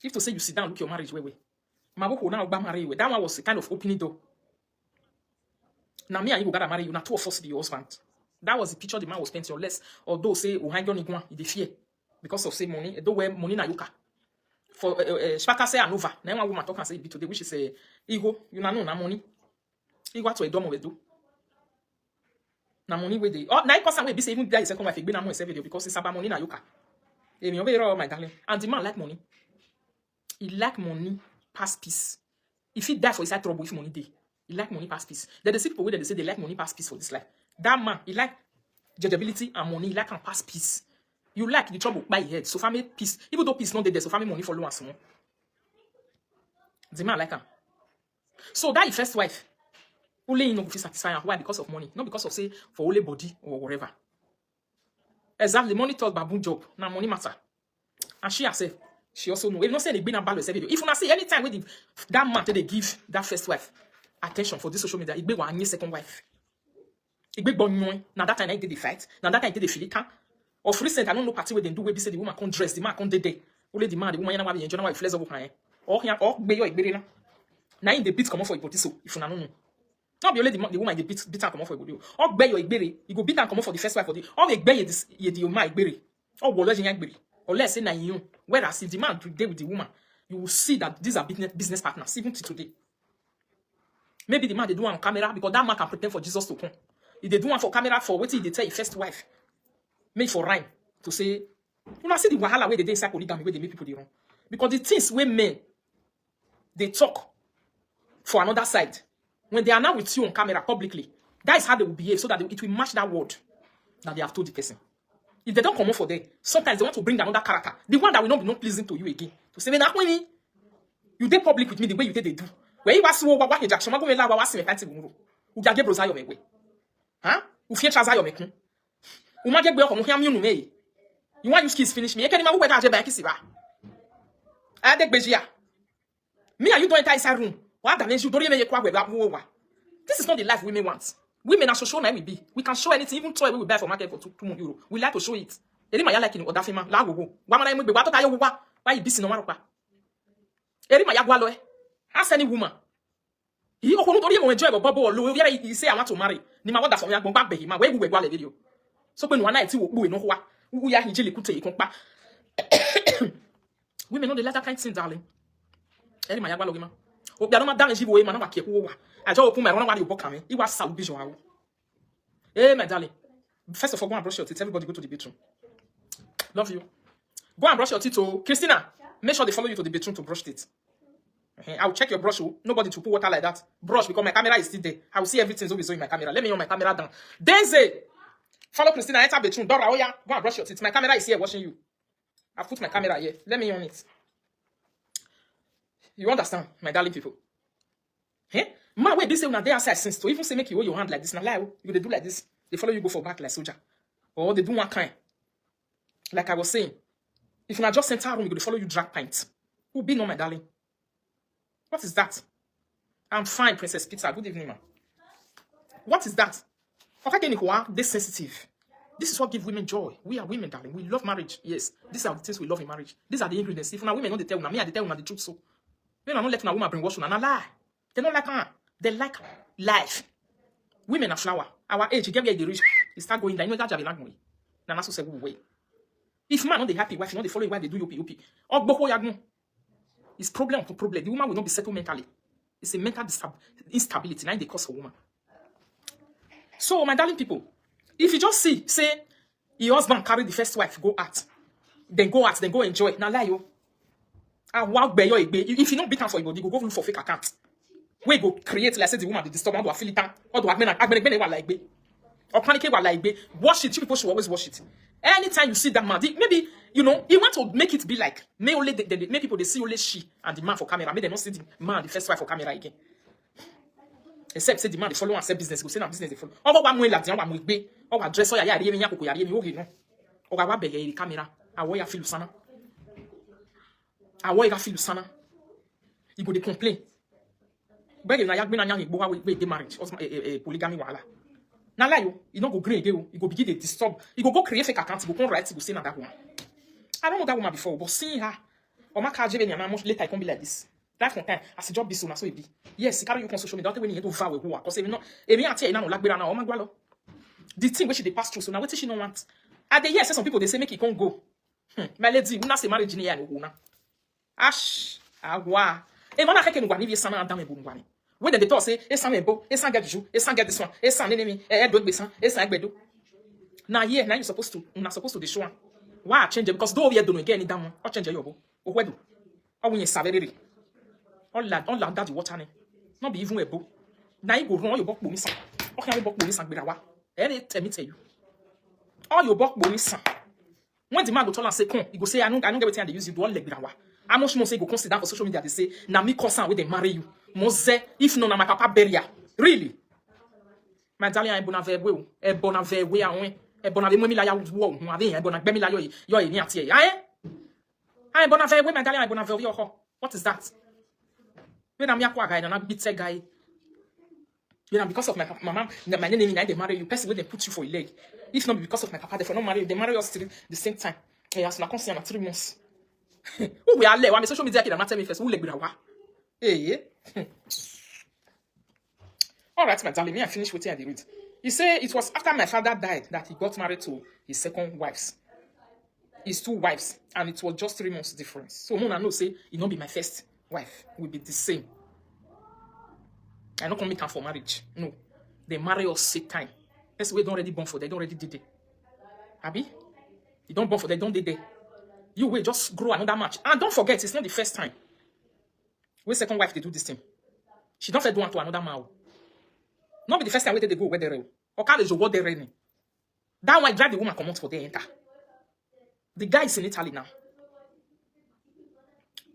If to say you sit down, look your marriage way. Mabuko now ba marry you. That one was a kind of opening door. Now me and you gotta marry you. Now two of us be your husband. That was the picture the man was painting. Or less, although say hang on igwan, he fear because of say money. Though where money na yuka. For Shpaka say Anova. Now one woman talk and say be today, which is a ego. You know na money. Ego to a dom we do. Na money we dey. Oh, 9% we be say even that second wife be na money video because it's about money na yuka. Me over my darling. And the man like money. He like money past peace. If he die for his side trouble, if money day, he like money past peace. Then the people where they say they like money past peace for this life. That man, he like judgeability and money, he like and past peace. You like the trouble by your head. So family peace. Even though peace not there, so family money follow and so on. The man like him. So that first wife, only no feel satisfying. Why? Because of money. Not because of say for only body or whatever. Exactly. Money talk baboon job. Now money matter. And she herself, she also know. If not say they been a balance video. If you not see anytime when that man they give that first wife attention for this social media, it be one second wife. It be bon now that time I did the fight. Now that time I did the filita. Of recent, I don't know party where they do where they say the woman can't dress, the man can't day. Only the man, the woman you know why enjoy why flex over here. Or be your na. Now in the beat come off for a so if you know. Not be only the woman the beat and come off for a body. Or be your igbere, you go beat and come off for the first wife for the. Or make be this your my igbere. Or woloje igbere. Or let's say na you. Whereas if the man today with the woman, you will see that these are business partners even till today. Maybe the man they do one on camera because that man can pretend for Jesus to come. If they do one for camera for what they tell your first wife, make for rhyme to say, you know, see the wahala where they inside polygamy where they make people the wrong. Because the things where men they talk for another side, when they are now with you on camera publicly, that is how they will behave so that it will match that word that they have told the person. If they don't come up for them, sometimes they want to bring another character, the one that will not be not pleasing to you again. To say, when you did public with me the way you did they do. Where you was what Jackson, I'm going to was me fancy who get brosa your way. Huh? Who fear chaza your make. Who might get well from him, you know me. You want your skills finish me? I can't even wait out your back. I take Begia. Me, are you doing inside room? What that means you don't even make a This is not the life women want. Women are social now we be. We can show anything, even toy we will buy for market for €2. We like to show it. Any my like in other female, la go. Why man I be what you why you busy no matter what? Any my yagwalo. Ask any woman. He go no tori mo enjoy bubble or low. He say I want to marry. Ni ma wada from ya gbon be ma we go gwale video. So when one night wo gbo no wa. Wu ya hijeli kute ikonpa. Women know they like that kind of thing, darling. Any my yagwalo gima. O bia no ma damage wo e ma na wa keku wa. I just open my run what you book coming. It was South Vision. Hey, my darling. First of all, go and brush your teeth. Everybody go to the bedroom. Love you. Go and brush your teeth. Oh, Christina, make sure they follow you to the bedroom to brush teeth. I'll check your brush. Nobody to put water like that. Brush because my camera is still there. I will see everything's always on my camera. Let me on my camera down. Daisy, follow Christina. Enter bedroom. Dora, oh yeah, go and brush your teeth. My camera is here watching you. I've put my camera here. Let me on it. You understand, my darling people? Hey? Man, wait, this say una dey outside since to even say make you hold your hand like this. Now lie, you they do like this. They follow you go for back like soldier. Or they do one kind. Like I was saying, if you not just enter room, you go to follow you drag pint. Who be no, my darling? What is that? I'm fine, Princess Peter. Good evening, man. What is that? Okay, they sensitive. This is what gives women joy. We are women, darling. We love marriage. Yes, these are the things we love in marriage. These are the ingredients. If una women don't tell una, me I tell una the truth. So, we don't let una woman bring wash una, na lie. They don't like her. They like life. Women are flower. Our age, you get where they reach, they start going down. You know that like me. Now so say way. If man not they happy, wife not they follow why they do UP. Or boko yagno. It's problem to problem. The woman will not be settled mentally. It's a mental instability. Now they cause a woman. So my darling people, if you just see, say your husband carry the first wife, go out, then go enjoy. Now lie you. If you don't beat her for your body, go look for fake account. We go create, like say the woman, the disturb, or feel it down, or do agben like be, or panic like be. Wash it. People should always wash it. Anytime you see that man, maybe you know he want to make it be like may only make people they see only she and the man for camera. Maybe they don't see the man, the first wife for camera again. Except say the man they follow and say business. Go say na business they follow. Over one way like the one we be, or dress or ya yemi yakoko yari yemi ogi no. Or wa bege the camera. Awo ya feel sana. Awo ya feel sana. You go dey complain. Beg na yag be na nyang igbo we dey marriage polygamy wala. Na lie you no go green again. You go begin to disturb. You go create fake account. You go come write. You go say na that woman. I don't know that woman before, but seeing her, or my car, later I can't be like this. That one time, as a job be so na so it be. Yes, carry you on social media. Don't when you to vow who cause even no. Emi ati na no lagbera na o magwalo. The thing which she dey pass through, so now what she no want. At the yes, some people they say make it can't go. My lady, una say marriage ni ya no una. Ash, agwa. E mana keke no gwa ni bi sana adam e bo ngwa ni. When they talk say, e san ebo, e san get ju, e san get this one, e san enemy, e do gbesan, e san gbedo. Now yeah, now you supposed to, una supposed to dey show am. Why change it? Because though we don't get any damn, or change your bo. O wedo. O when you saveriri. All that the water ne. Not be even a book. Now you go run your book bomi san. O can book bomi san gberawa. Any tell me tell you. All your book bomi san. When the man go tell and say come, he go say I don't get wetin they use you do all leg gberawa. How much more say go consider for social media they say na me concern when they marry you. Moze if no na my papa bury. Really? My darling I bona verbe o. E bona verbe awon. E bona ve mo mi la ya wo hun ave e bona gbe mi la yo ni ati e. I bona verbe my darling I bona verbe yo. What is that? When I'm yakwa guy, and I'm bitter guy. You know, because of my mama, my name they marry you. Person when they put you for a leg. If not because of my papa, they not marry you. They marry us the same time. Okay, as na constant 3 months. Who we are there? When social media kid, I'm not telling me first. Who leg be wa? Hey. All right, my darling. Me I finish with you at the read. He said it was after my father died that he got married to his second wives. His 2 wives, and it was just 3 months difference. So Mona know say it not be my first wife will be the same. I not come make time for marriage. No. They marry us 6 times. That's why they don't already born for they don't already did it. Abi? You don't born for they don't did it. You will just grow another match. And don't forget, it's not the first time. When second wife they do this thing. She don't say do one to another man. Not be the first time where they go where they real. Or can't they go there? That one drive the woman come out for their enter. The guy is in Italy now.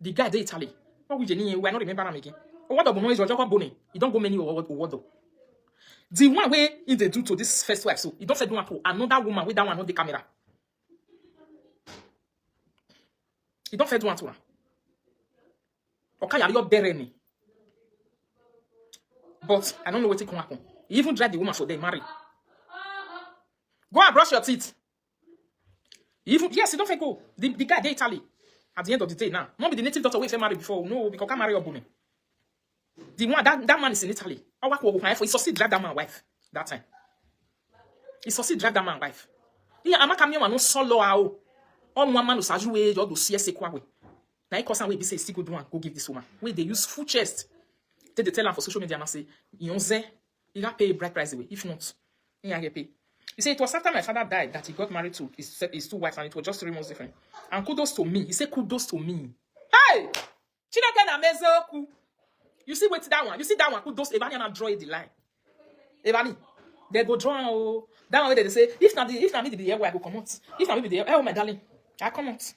The guy in Italy. We are not remember him again. What the is Roger Boni? He don't go many or the one way in they do to this first wife, so he don't say do one to another woman with that one on the camera. He don't say do one to her. Okay, you're there. But I don't know what it can happen. He even drive the woman so they marry. Go and brush your teeth. Even yes, he don't say go. The guy in Italy. At the end of the day now, not be the native daughter we married before. No, because can't marry your woman. The one that man is in Italy. I work with wife. He succeed drive that man wife that time. He succeed drive that man wife. Yeah, I'm a camion no solo out. All one man who saju way or do CSA kwa way. Now he cause we be say still go do one go give this woman. Where they use full chest. They tell her for social media and say, you got pay bride price away. If not, you get pay. He said it was after my father died that he got married to his 2 wives and it was just 3 months different. And kudos to me. He said kudos to me. Hey! You see wait that one. You see that one. Kudos. Evani and draw the line. Evani. They go draw. That one where they say, if not me the year where I go come out. If not me the year, oh my darling. I come out.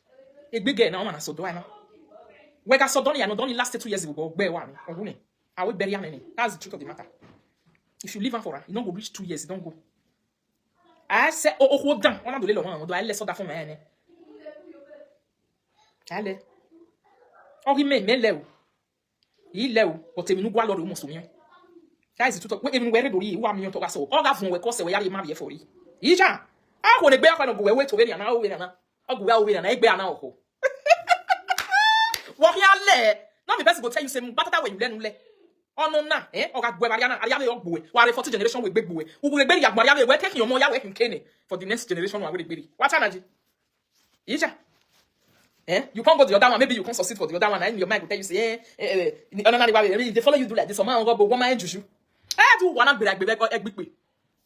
A big girl now man so do I know. We got so done and done last 2 years ago. Bear one. I will bury him. That's the truth of the matter. If you leave her for her, you don't go reach 2 years, you don't go. I say, oh, down. One of the little one, I let so that for my Ale. Oh, he may lew. He lew, but he no go along almost to me. That is the truth. Even where do you want me to go so? All that from we cause we are marry for you. Ija. I want to be kind of go away to where now we na. I go away na egbe na ho. What ya le? Now the person go tell you say, but that way you learn le. Oh no na, o ga gbe Mariana, Ariane ogbo. We are 40 generation we gbegbo we. We go gberi ya Mariana we take your mo ya we kene for the next generation we gberi. What energy? Ija. You can't go to the other one, maybe you can't succeed for the other one, and your mind will tell you say, they follow you do like this, some man go but woman juju. Do one be like bebe go egbe.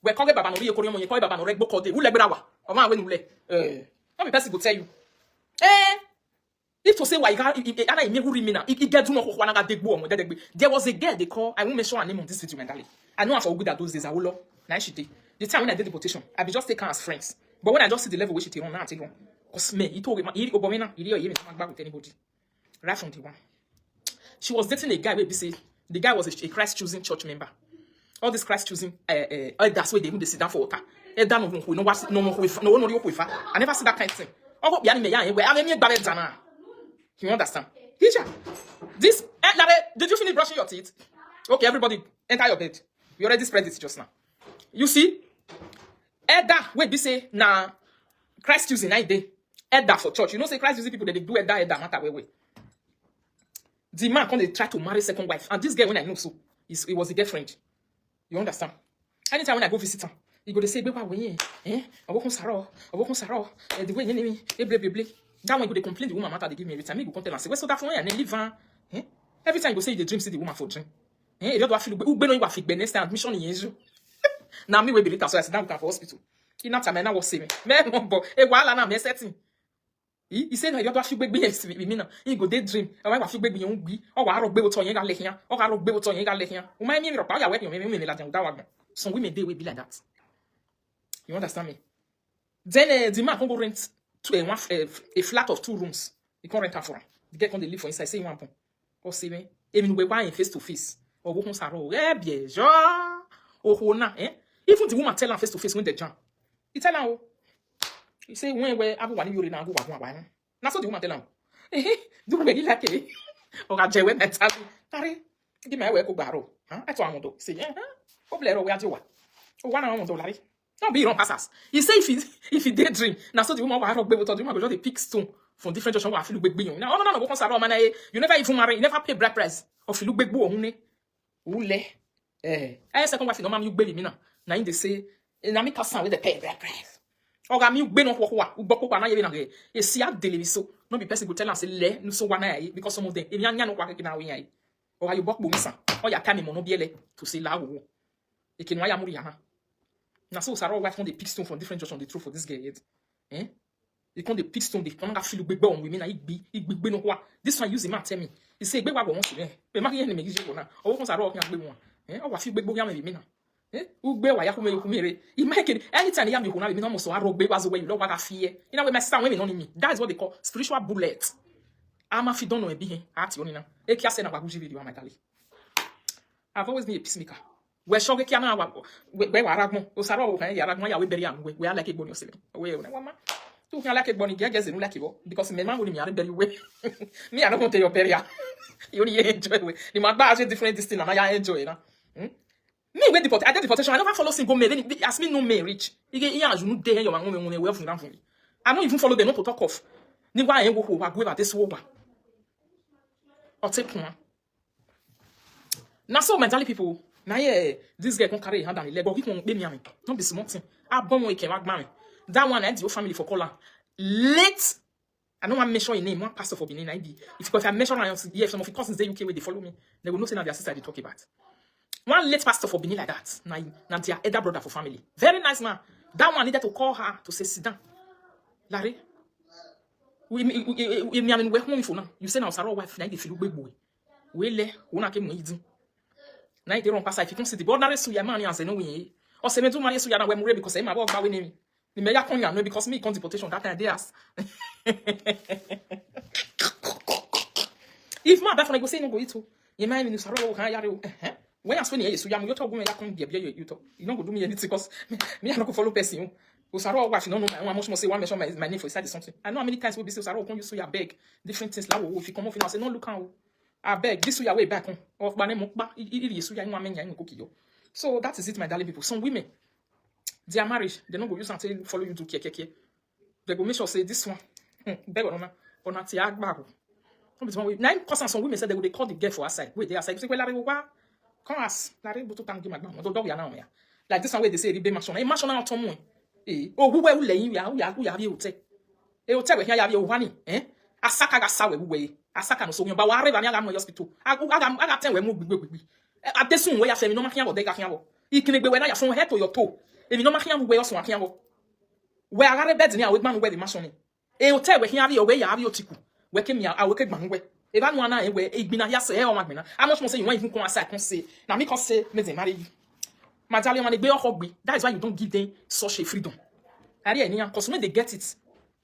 We call baba no ri ekori mo yen call baba no regbo kote. Who le gbera wa? O man we nule. No be person go tell you. If to say why ana ime who remain if get do no ho na ga degbo omo dedegbe. There was a girl they call, I won't mention her name on this video mentally. I know her for good at those days I will love. Now she did. The time when I did deportation, I be just take her as friends. But when I just see the level where she take on now, I take on. Cause me, he told me, he back with anybody. Right from the one. She was dating a guy where say the guy was a Christ choosing church member. All this Christ choosing that's where they sit down for water. I never see that kind of thing. You understand? Teacher, this did you finish brushing your teeth? Okay, everybody enter your bed. We already spread it just now. You see? That wait, be say now Christ choosing 9 day. Elder for church. You know, say Christ using people that they do elder matter way. The man come they try to marry second wife. And this girl, when I know so, it was a girlfriend. You understand? Anytime when I go visit her, he go to say, "Beba, when I walk on Sarah, the way you name me, blah. That one go they complain the woman matter they give me every time. He go come tell and say, "Well, so that one and live every time you go say you dream, see the woman for dream. You don't feel we know you have fake next time admission in you. Now me we believe that so I sit down for hospital. In that time I now was say me, but while na me setting. He said you don't feel big me now. He go daydream. I want feel big you be. O wa ro gbe wo to yen ga le hian. O ga ro gbe wo to yen ga le hian. O ma mi ro pa ya we me la jan da wa. Some women they will be like that. You understand me? Then the man can go rent to a flat of 2 rooms. He can rent her for him. The girl can live for inside. Say one point. Or say me. Even we want face to face. Or go on saro. Bien, jo. Oh na. Even the woman tell her face to face when they jam. He tell her, oh. He say when we have one you na go wa. Na so the woman tell her. Do we like it? Or ga je we mental. Tari. Give me we ko gbaro. I to amodo. Say, Oblero we ajiwa. O wa na won do lari. Don't be wrong passers. He say if he daydream, now so the woman will be able to do go just a pick stone from different junction where I feel look big. Now no go concern man you never even marry, you never pay bride price. Or feel look big bo ohun ni. Ule. Second wife no man you gbe me now. Na in they say na me person with the pay bride price. Oga mi gbe no kwa ugbo na ye na ge. E si adele so. No be person go tell am say le no so wa na because some of them e nya no kwa keke na we yan. Or you bok bo misa. Or ya time mo no biele to say la wo. E ke no ya muri yana. Now, so Sarah wife on the pick stone from different church on the throat for this girl yet. They come the pick stone, they come and feel big on women, I big no what. This one use him and tell me. He say, Big won't see. But my enemy is you now. Or once I rock and big one. Oh, I feel big boy with me now. Who bear why you come he make it anytime you have me, you almost so I rock baby was away, you know what I fear. You know, my sister women on me. That is what they call spiritual bullet. I'm a don't know a being at you now. A kiss and a baguji video, my darling. I've always been a peacemaker. We show que na we aragmo o saro o kan ya aragmo ya we bury am we like egboni osebe we na wama tu kan like egboni get no like bo because me man we me are bury we me I no go tell your bury you only enjoy we the man ba different this thing na ya enjoy na me we deport I get deportation I never follow single men as me no men reach you get here you no dey your man we fun for me I don't even follow them not to talk of ni wa en go go about this woman or take one na so mentally people. Now yeah, this guy can carry hand and leg, but he won't be me. Don't be smoking. I born we can marry. That one I your family for color. Late. I don't want to mention your name. One pastor for Benin ID. If I mention if some of the cousins they UK where they follow me, they will not say that their sister they talk about. One late pastor for Benin like that. Now their elder brother for family. Very nice man. That one needed to call her to say sit down. Larry. We home for now. You say now Sarah wife now they feel big boy. We le una ke mo yidi. Na they run pass if you come see the ordinary suya man and say no we or say me do marry suya na we mure because my about we name me me ya kon ya no because me con deportation that time they ask if man that for go say no go eat o you mind me Sarah kan ya re o when as when you suya you talk go me ya kon bia you talk you no go do me anything because me I no go follow person o Sarah wife no know my much say one mention my name for inside something I know how many times we be say Sarah kon you suya beg different things like if you come off and say no look am I beg this way back on of so that is it, my darling people. Some women, they are married, they don't go use until follow you to keke. They go make sure say this one, beg on a tiag bago. 9% some women said they call the girl for her side. Wait, they are saying, well, come as Larry to thank you, my dog now. Like this one way they say the mansion. A mansion out on oh, who will lay you? Who have you take? They will tell me here you have your honey, Asaka got sour way. Asaka no so you ba ware ba ni aga mo hospital. Aga ten we mu gbegbe. Adesun we ya fe mi no makia bo de ka kian bo. Ikini gbe we na ya from head to your toe. Emi no makia we oso makia bo. We agare bed ni a we man we the mason ni. E hotel we hian we ya abi otiku. We ke mi a we ke gban we. E ba no na e we igbina ya se e o magbina. I must say you want even come aside come say. Na me come say me dey marry you. My darling man dey gbe okogbe. That is why you don't give them such a freedom. Ari eni an cause when they get it.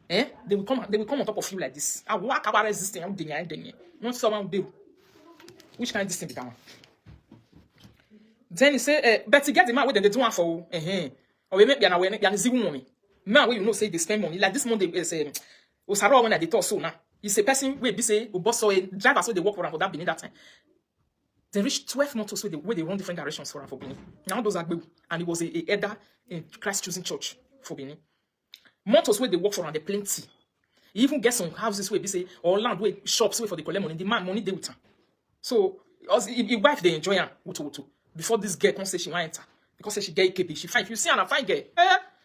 They will come on top of you like this. I walk about resisting. I'm doing not someone do. Which kind of this thing be that one? Then he say, but to get the man with they do one for or we make an awareness and zero money. Man, you know say they spend money like this month they say Osaro when they talk so now. He's a person we be say boss or a driver so they work for that Benin that time. They reached 12 months so where they run different directions for Benin. Now those are good and he was a elder in Christ choosing church for Benin. Motos where they work for and they plenty. He even get some houses where they say or land where shops where for the collect money. The man money they with him. So, the wife, they enjoy her, before this girl can say she want enter. Because say she get EKB, she fine. If you see her, a fine girl,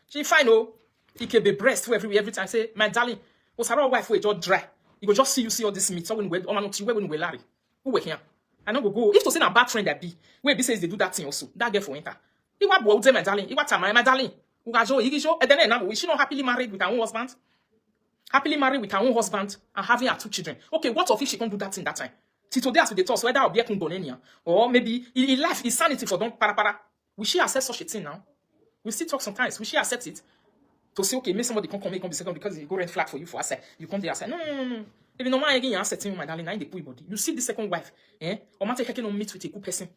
she fine, oh. EKB breast every time. Say, my darling, what's her wife will just dry. You go just see all this meat. So when we not when we Larry. Who we here? I know go. If to say a bad friend that be, where be says they do that thing also. That girl for enter. You what boy my darling? You what time my darling? Who got show? And then now, is she not happily married with her own husband? Happily married with her own husband and having her 2 children. Okay, what if she can't do that in that time? Till today, as we talk, whether I'll be a bonenia or maybe in life is sanity for don't para. Will she accept such a thing now? We still talk sometimes. Will she accept it? To say, okay, maybe somebody can come be second because he go red flag for you for us. You come there and say, no. If you know why again, you're accepting my darling, now they put body. You see the second wife, or man take a no meet with a good person.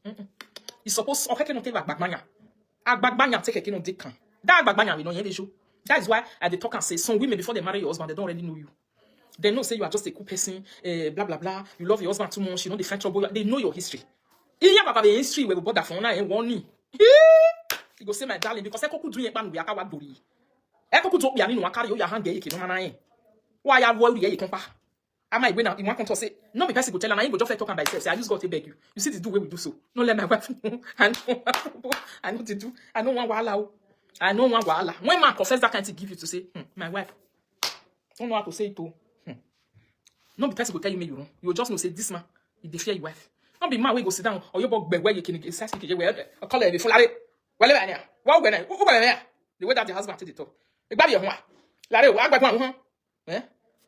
You suppose or can take bagbanya. Bagbanya take a no dick. That bagbanya we know here show. That is why at the talk and say some women before they marry your husband, they don't already know you. They know say you are just a cool person, blah blah blah. You love your husband too much, you know the French trouble. They know your history. Il y a pas history where we bought that phone and one knee. You go say my darling because I could do it man we are dori. I could do ya ni no carry your hand get no man. Why ya worry you compa? I might win out in one control say no be person go tell her I go just talk by itself. Say I just got to beg you. You see this do way we do so. No let my wife know. I know to do. I know one wahala. I know one wahala. When man confess that kind of give you to say, my wife don't know how to say it too. No be person go tell you me you wrong. You just know say this man, he dey fear your wife. Don't be man wey go sit down or your bug where you can say where call her before lare. Wale ania. Wa go na. Who go na? The way that the husband take the talk. E gba be your ho. Lare o agba ho.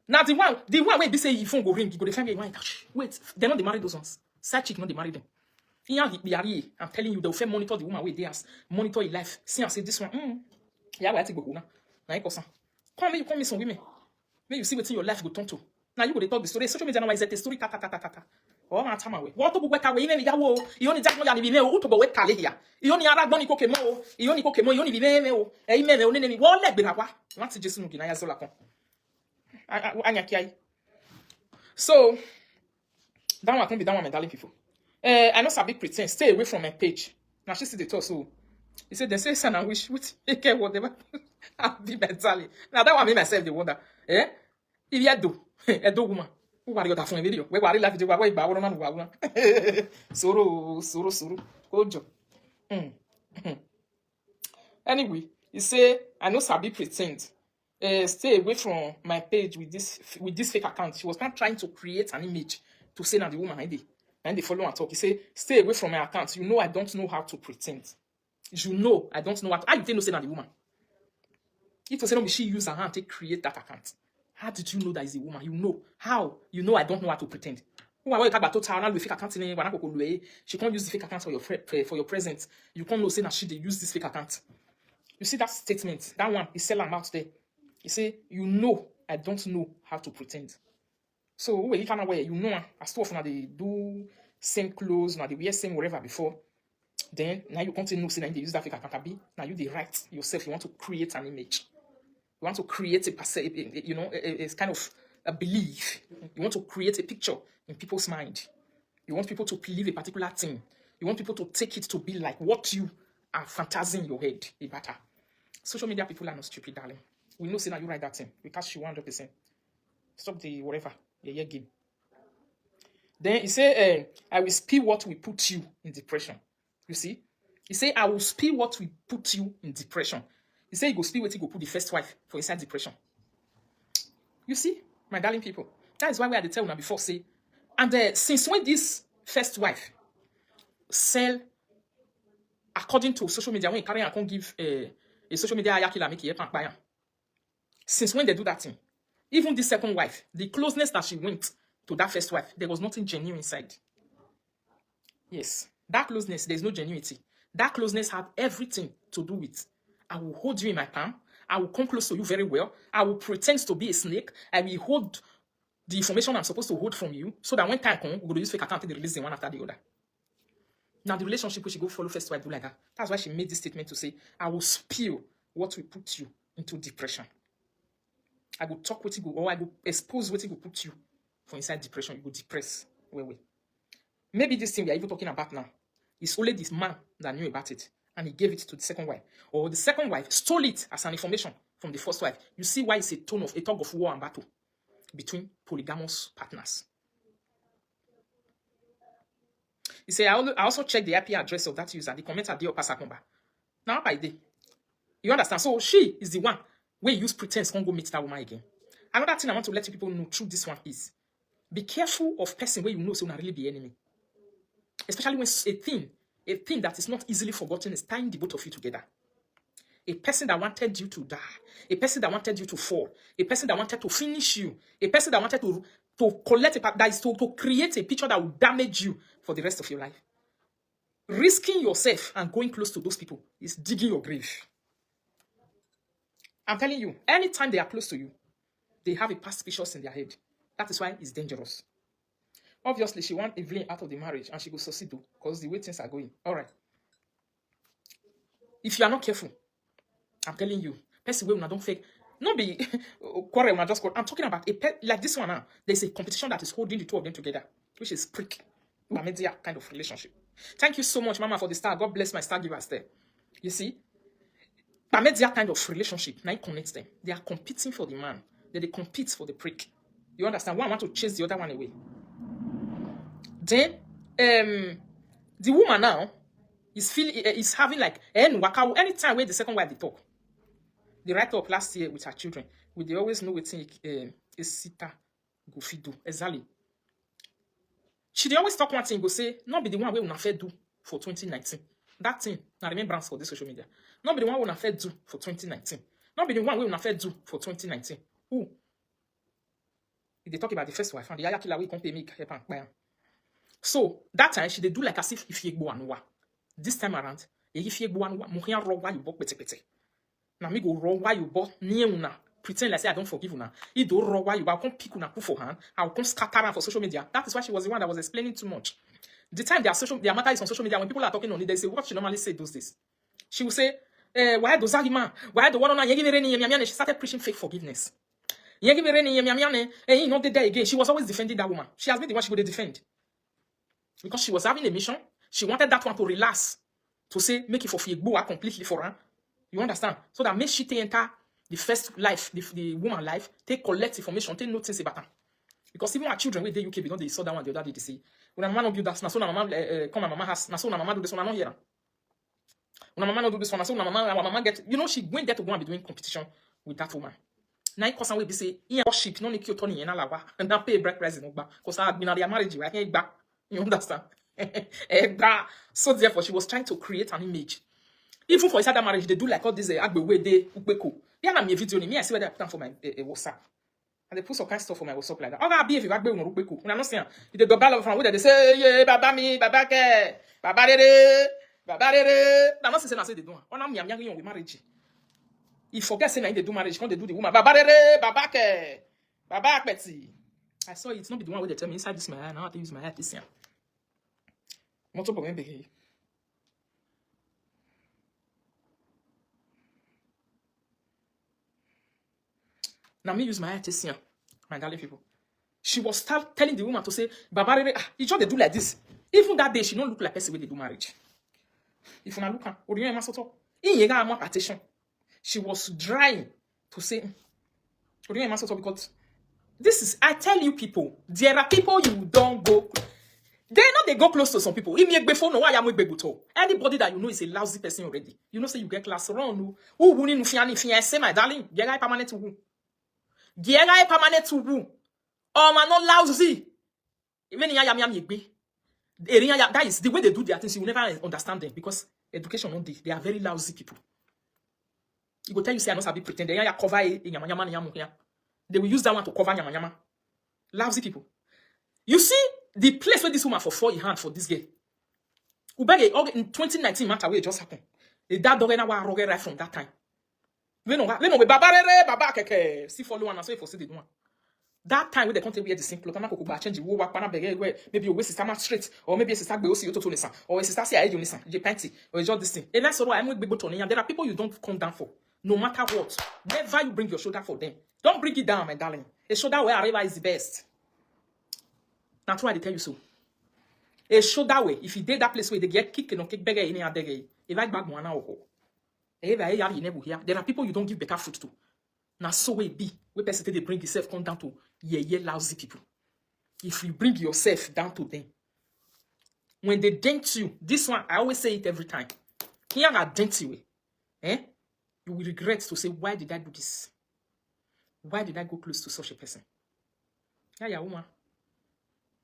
Now the one wey be say if phone go ring, you go dey find me one touch. Wait, they not dey marry those ones. Side chick not dey marry them. I'm telling you, they'll first monitor the woman where they ask, monitor your life. See and say this one, yeah, I take go now. Now you come me some women. May you see what your life go turn to. Now you go to talk the story. Social media now is a story ta. Oh my time away. What to go work away? You only jack no ya ni me o to go work kale here. You only ara gbon ni koke mo. You only koke mo. You only be me o. E me o ni wo le gbe na wa. Láti Jesu nu gina ya zo la kon. Anya kiai. So that one can be that one my darling people. I know Sabi pretend stay away from my page. Now she see the talk so. He said they say son and wish with care whatever. I'll be my darling. Now that one me myself the wonder. If you do a do woman. Who are you that phone video? Where are you laughing to why ba woman wa. Suru. Kojo. Anyway, he say I know Sabi pretend. Stay away from my page with this fake account. She was not trying to create an image to say now the woman I did. And they follow and talk. He say, stay away from my account. You know I don't know how to pretend. You know I don't know what. How you think no say that the woman? If you say no, she use her hand to create that account. How did you know that is a woman? You know how? You know I don't know how to pretend. Fake account she can't use the fake account for your present. You can't know say that she they use this fake account. You see that statement? That one is selling out there. He say, you know I don't know how to pretend. So when you find where you know as too often they do same clothes, now they wear same whatever before. Then now you continue saying they use that fake account. Now you they write yourself. You want to create an image. You want to create a kind of a belief. You want to create a picture in people's mind. You want people to believe a particular thing. You want people to take it to be like what you are fantasizing in your head. Social media people are not stupid, darling. We know say now you write that thing. We catch you 100%. Stop the whatever. Yeah, game. Then he say, I will spill what will put you in depression. You see? He say, I will spill what will put you in depression. He say, he go spill what he go put the first wife for inside depression. You see, my darling people, that is why we had to tell you before, say, and since when this first wife sell, according to social media, when you carry and can't give a social media ayakila make it buy. Since when they do that thing? Even this second wife, the closeness that she went to that first wife, there was nothing genuine inside. Yes, that closeness, there's no genuinity. That closeness had everything to do with, I will hold you in my palm, I will come close to you very well, I will pretend to be a snake, I will hold the information I'm supposed to hold from you, so that when time comes, we're going to use fake account and release them one after the other. Now the relationship, we should go follow first wife, do like that. That's why she made this statement to say, I will spill what will put you into depression. I will talk with you, or I will expose what you will put you for inside depression. You will depress. Wait. Maybe this thing we are even talking about now is only this man that knew about it, and he gave it to the second wife, or the second wife stole it as an information from the first wife. You see why it's a tug of war and battle between polygamous partners. He say, I also check the IP address of that user. The comment are there pass number. Now by day. You understand? So she is the one where use pretense can't go meet that woman again. Another thing I want to let you people know through this one is be careful of person where you know so not really be enemy. Especially when a thing that is not easily forgotten is tying the both of you together. A person that wanted you to die, a person that wanted you to fall, a person that wanted to finish you, a person that wanted to collect that is to create a picture that will damage you for the rest of your life. Risking yourself and going close to those people is digging your grave. I'm telling you, anytime they are close to you, they have a past pictures in their head. That is why it's dangerous. Obviously, she wants Evelyn out of the marriage and she will succeed because the way things are going. All right. If you are not careful, I'm telling you, person will not don't fake. Not be quarrel, just quarrel. I'm talking about like this one now. There's a competition that is holding the two of them together, which is prick. Media kind of relationship. Thank you so much, Mama, for the star. God bless my star givers there. You see, media kind of relationship now connects them. They are competing for the man. They compete for the prick. You understand? One want to chase the other one away. Then, the woman now is having like anytime where the second wife they talk. They write up last year with her children. They always know what Sita go fit do. Exactly. She dey always talk one thing, go say, not be the one we una fair do for 2019. That thing, now remembrance for this social media. Not be the one we una fair do for 2019. Not be the one we una fair do for 2019. Who? They talk about the first wife and the yaya killer we come pay me help and buy. So that time she dey do like as if you go anwa. This time around, if you go anwa, mo hian ro wa you bok pete. Na me go ro wa you bok near una. Pretend like say I don't forgive una. He do ro wa you ba come pick una put for hand. I'll come scatter her for social media. That is why she was the one that was explaining too much. The time their matter is on social media, when people are talking on it, they say what she normally say those days. She will say, why do Zagima? Why do one on she started preaching fake forgiveness. You know the day again. She was always defending that woman. She has been the one she would defend. Because she was having a mission. She wanted that one to relax. To say, make it for Fiegboa completely for her. You understand? So that make she enter the first life, the woman life, take collect information, take notice about her. Because even our children with the UK, because they saw that one the other day, they say, when a mama no do that, na so na mama come my mama has, na so na mama do this one, I not hear. When a mama no do this one, na so na mama get, you know, she went there to go and be doing competition with that woman. Now, because I will be say, in worship, no need to turn in lawa and not pay break price in Ogba. Because I have been at their marriage, I can't back. You understand? So therefore, she was trying to create an image. Even for inside that marriage, they do like all these agbe way they ukbeko. Yeah, na me video ni me I see where they put for my WhatsApp. And they put some kind of stuff for my WhatsApp like that. Oh, I be if you agbe no ukbeko. Una no see am. They go battle from where they say, yeah, baba mi, baba ke, baba dede, baba dede. Na no say na say they do. Ona me am yang with marriage. He forget saying they do marriage, when they do the woman. Baba dede, baba ke, baba akpeti. I saw it. It's not be the one where they tell me inside this my eye. Now I have to use my eye this year. Not to be. Now me use my eye this year, my darling people. She was telling the woman to say, Baba dede, you just they do like this. Even that day, she don't look like person where they do marriage. If you not look at, she was trying to say, because this is, I tell you people, there are people you don't go. They know they go close to some people. Anybody that you know is a lousy person already. You know, say you get class around. Who wouldn't say, my darling, get a permanent to woo. Get a permanent to woo. Oh, man, not lousy. Even that is the way they do their things. You will never understand them because education on they are very lousy people. You go tell you say I know sabi pretend they cover they will use that one to cover nyama. Lousy people. You see the place where this woman for 4 hand for this girl. In 2019 matter where it just happened. The dad dog na wa roge right from that time. We no be baba keke see follow one so if see the one. That time where they can't wear the same clothes, I'm change the whole work maybe your waist is straight, or maybe a sister be also to listen, or a sister say I do listen, you panty, or just this thing. And that's all I'm with Tony. And there are people you don't come down for, no matter what. Never you bring your shoulder for them. Don't bring it down, my darling. A shoulder where arrival is the best. That's why they tell you so. A shoulder way, if you did that place where they get kicked and kick beggar in a day, if I bag one hour, there are people you don't give better food to. Now so we be, we person they bring yourself come down to lousy people. If you bring yourself down to them, When they dent you, this one, I always say it every time. Here I dent you, you will regret to say, why did I do this? Why did I go close to such a person? Yeah, woman.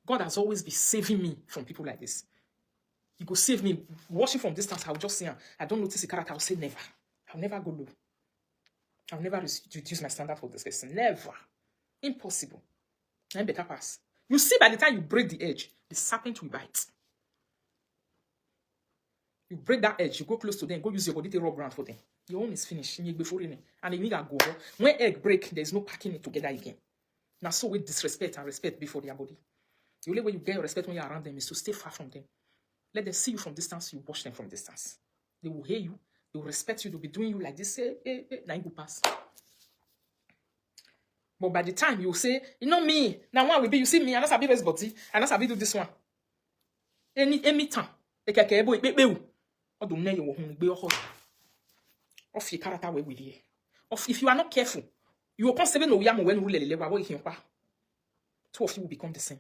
God has always been saving me from people like this. He go save me. Watching from distance, I'll just say, I don't notice the character. I'll say never. I'll never go low. I'll never reduce my standard for this person. Never. Impossible. And better pass. You see, by the time you break the edge, the serpent will bite. You break that edge, you go close to them, go use your body to rub ground for them. Your own is finished. And the nigga go. When egg break, there's no packing it together again. Now, so with disrespect and respect before their body. The only way you get your respect when you're around them is to stay far from them. Let them see you from distance, you watch them from distance. They will hear you, they will respect you, they'll be doing you like this, now you go pass. But by the time you say, you know me, now one will be, you see me, and that's a bit less body, and that's a bit do this one. Any time, if you are not careful, you will constantly know when two of you will become the same.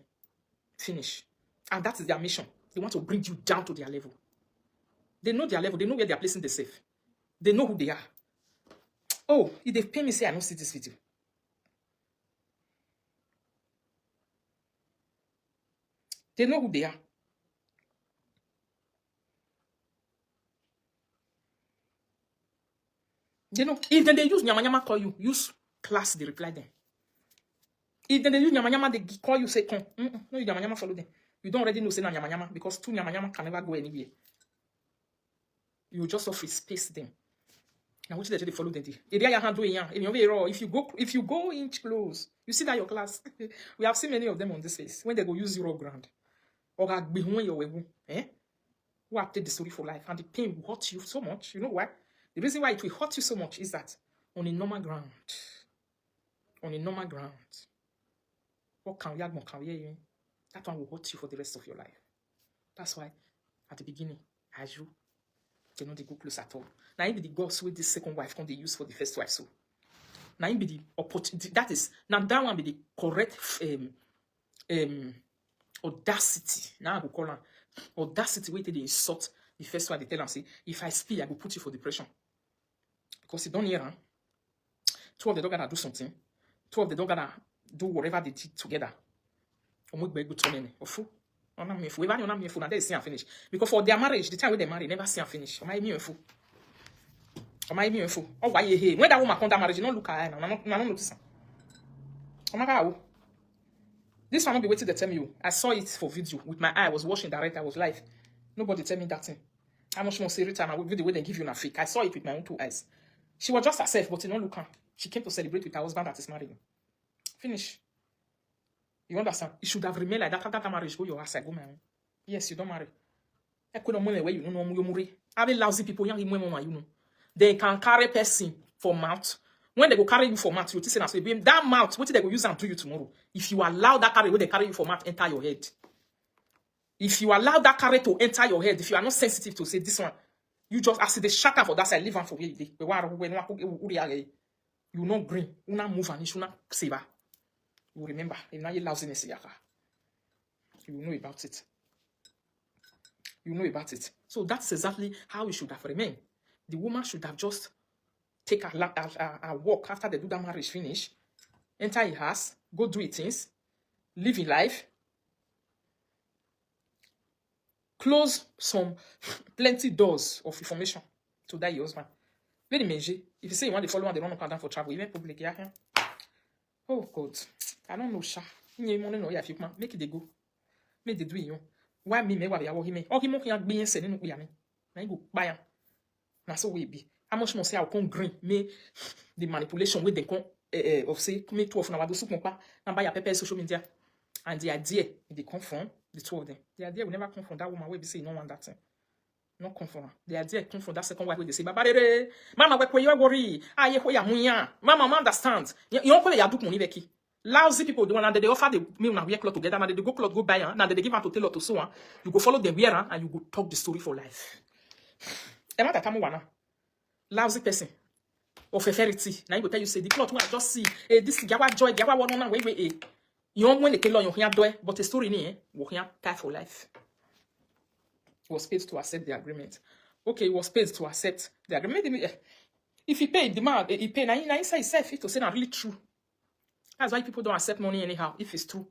Finish. And that is their mission. They want to bring you down to their level. They know their level. They know where they are placing themselves. They know who they are. Oh, if they pay me, say I don't see this video. They know who they are. They know. If then they use nyama call you, use class, they reply them. If then they use nyama, they call you, say, come. No, you nyama follow them. You don't already know say nyama because two nyama can never go anywhere. You just off space them. Now what they follow them? If you go inch close, you see that your class. We have seen many of them on this face when they go use zero ground or who have taken the story for life and the pain will hurt you so much. You know why? The reason why it will hurt you so much is that on a normal ground, what can we add more? That one will hurt you for the rest of your life. That's why, at the beginning, as you, they don't go close at all. Now, it be the gods with this second wife can they use for the first wife. So, now it be the opportunity. That is now that one be the correct audacity. Now I will call her audacity. Wait till they insult the first one. They tell them say, if I speak, I will put you for depression. Because you don't hear her. Two of them don't gonna do something. Two of them don't gonna do whatever they did together. Because for their marriage, the time when they marry, never see and finish. When that woman come to marriage, you don't look at her. I don't notice. Oh my God. This one will be waiting to tell you. I saw it for video with my eye. I was watching direct. I was live. Nobody tell me that thing. How much more serious time I will video when they give you a fake. I saw it with my own two eyes. She was just herself, but you don't look at her. She came to celebrate with her husband that is married. Finish. You understand? You should have remained like that. After that marriage, go your ass. I go marry. Yes, you don't marry. I couldn't know where you know you marry. I be lousy people young you know. They can carry person for mouth. When they go carry you for mouth, you say that mouth, what they go use and do you tomorrow? If you allow that carry, when they carry you for mouth, enter your head. If you allow that carry to enter your head, if you are not sensitive to say this one, you just ask the shatter for that side, leave and for where you dey. You not green, you not move and you not save. You remember, if not you lousiness, you know about it. You know about it. So that's exactly how you should have remained. The woman should have just take a walk after they do that marriage finish, enter a house, go do it things, live in life, close some plenty doors of information to that your husband. Very major. If you say you want to follow on the run up and down for travel, even public, yeah. Oh God, I don't know, Sha. Make it they go. Make they do it. Why me? Why I me? Oh, he mo can be insane. No, we are me. Now you go buy. Now so we be. How much more say I come green? Me the manipulation with the con of say me 2 of na do soup pa na buy your pepper social media, and the idea they come from the two of them. The idea will never come from that woman where they say no want that thing. Not come from her. The idea come from that second wife where they say, Baba, mama, where you worry? Ah, yeah, mama, understand. You don't call it Yaduk money, Becky. Lousy people, the one that they offer the meal and wear cloth together, and they go cloth go buy, and they give her to tell her to sew, you go follow them wearer, and you go talk the story for life. Emma Tatamuana, lousy person of a fairy tea. Now you go tell you say the cloth I just see, this gawa joy, gawa one on way. You don't want to tell your hair doy, but a story near, walking out tie for life. was paid to accept the agreement. Okay, he was paid to accept the agreement. If he paid, the man, he paid, now inside himself, to say not really true. That's why people don't accept money anyhow, if it's true.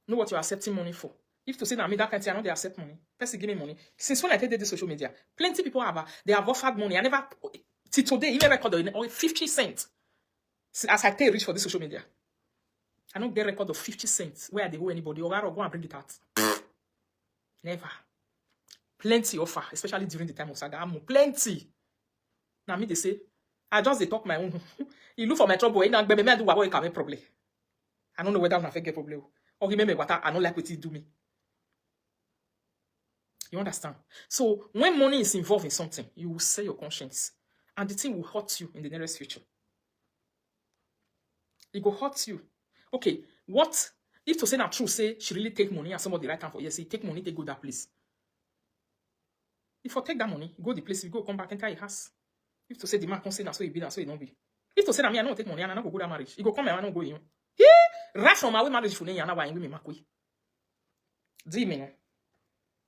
Know what you're accepting money for. If to say that me that kind of thing, I know they accept money. Person give me money. Since when I take this social media, plenty people they have offered money. I never, till today, even record of 50 cents. As I take reach for this social media. I don't get record of 50 cents where they owe anybody or I'll go and bring it out. Never. Plenty offer, especially during the time of Saga. Plenty. Now me they say, I just they talk my own. You look for my trouble, and baby, I do what I can problem. I don't know whether I'm not get problem. Or he me what I don't like what he do me. You understand? So when money is involved in something, you will sell your conscience. And the thing will hurt you in the nearest future. It will hurt you. Okay, what if to say not true, say she really take money and somebody right hand for yes, he take money, they go that place. If you take that money, go the place, you go come back enter your house. If to say the man can't say that so he be that so he don't be. If to say that me I don't take money and I don't go that marriage, he go come and I don't go in. Right from my way marriage for me and I me makui. Di me no.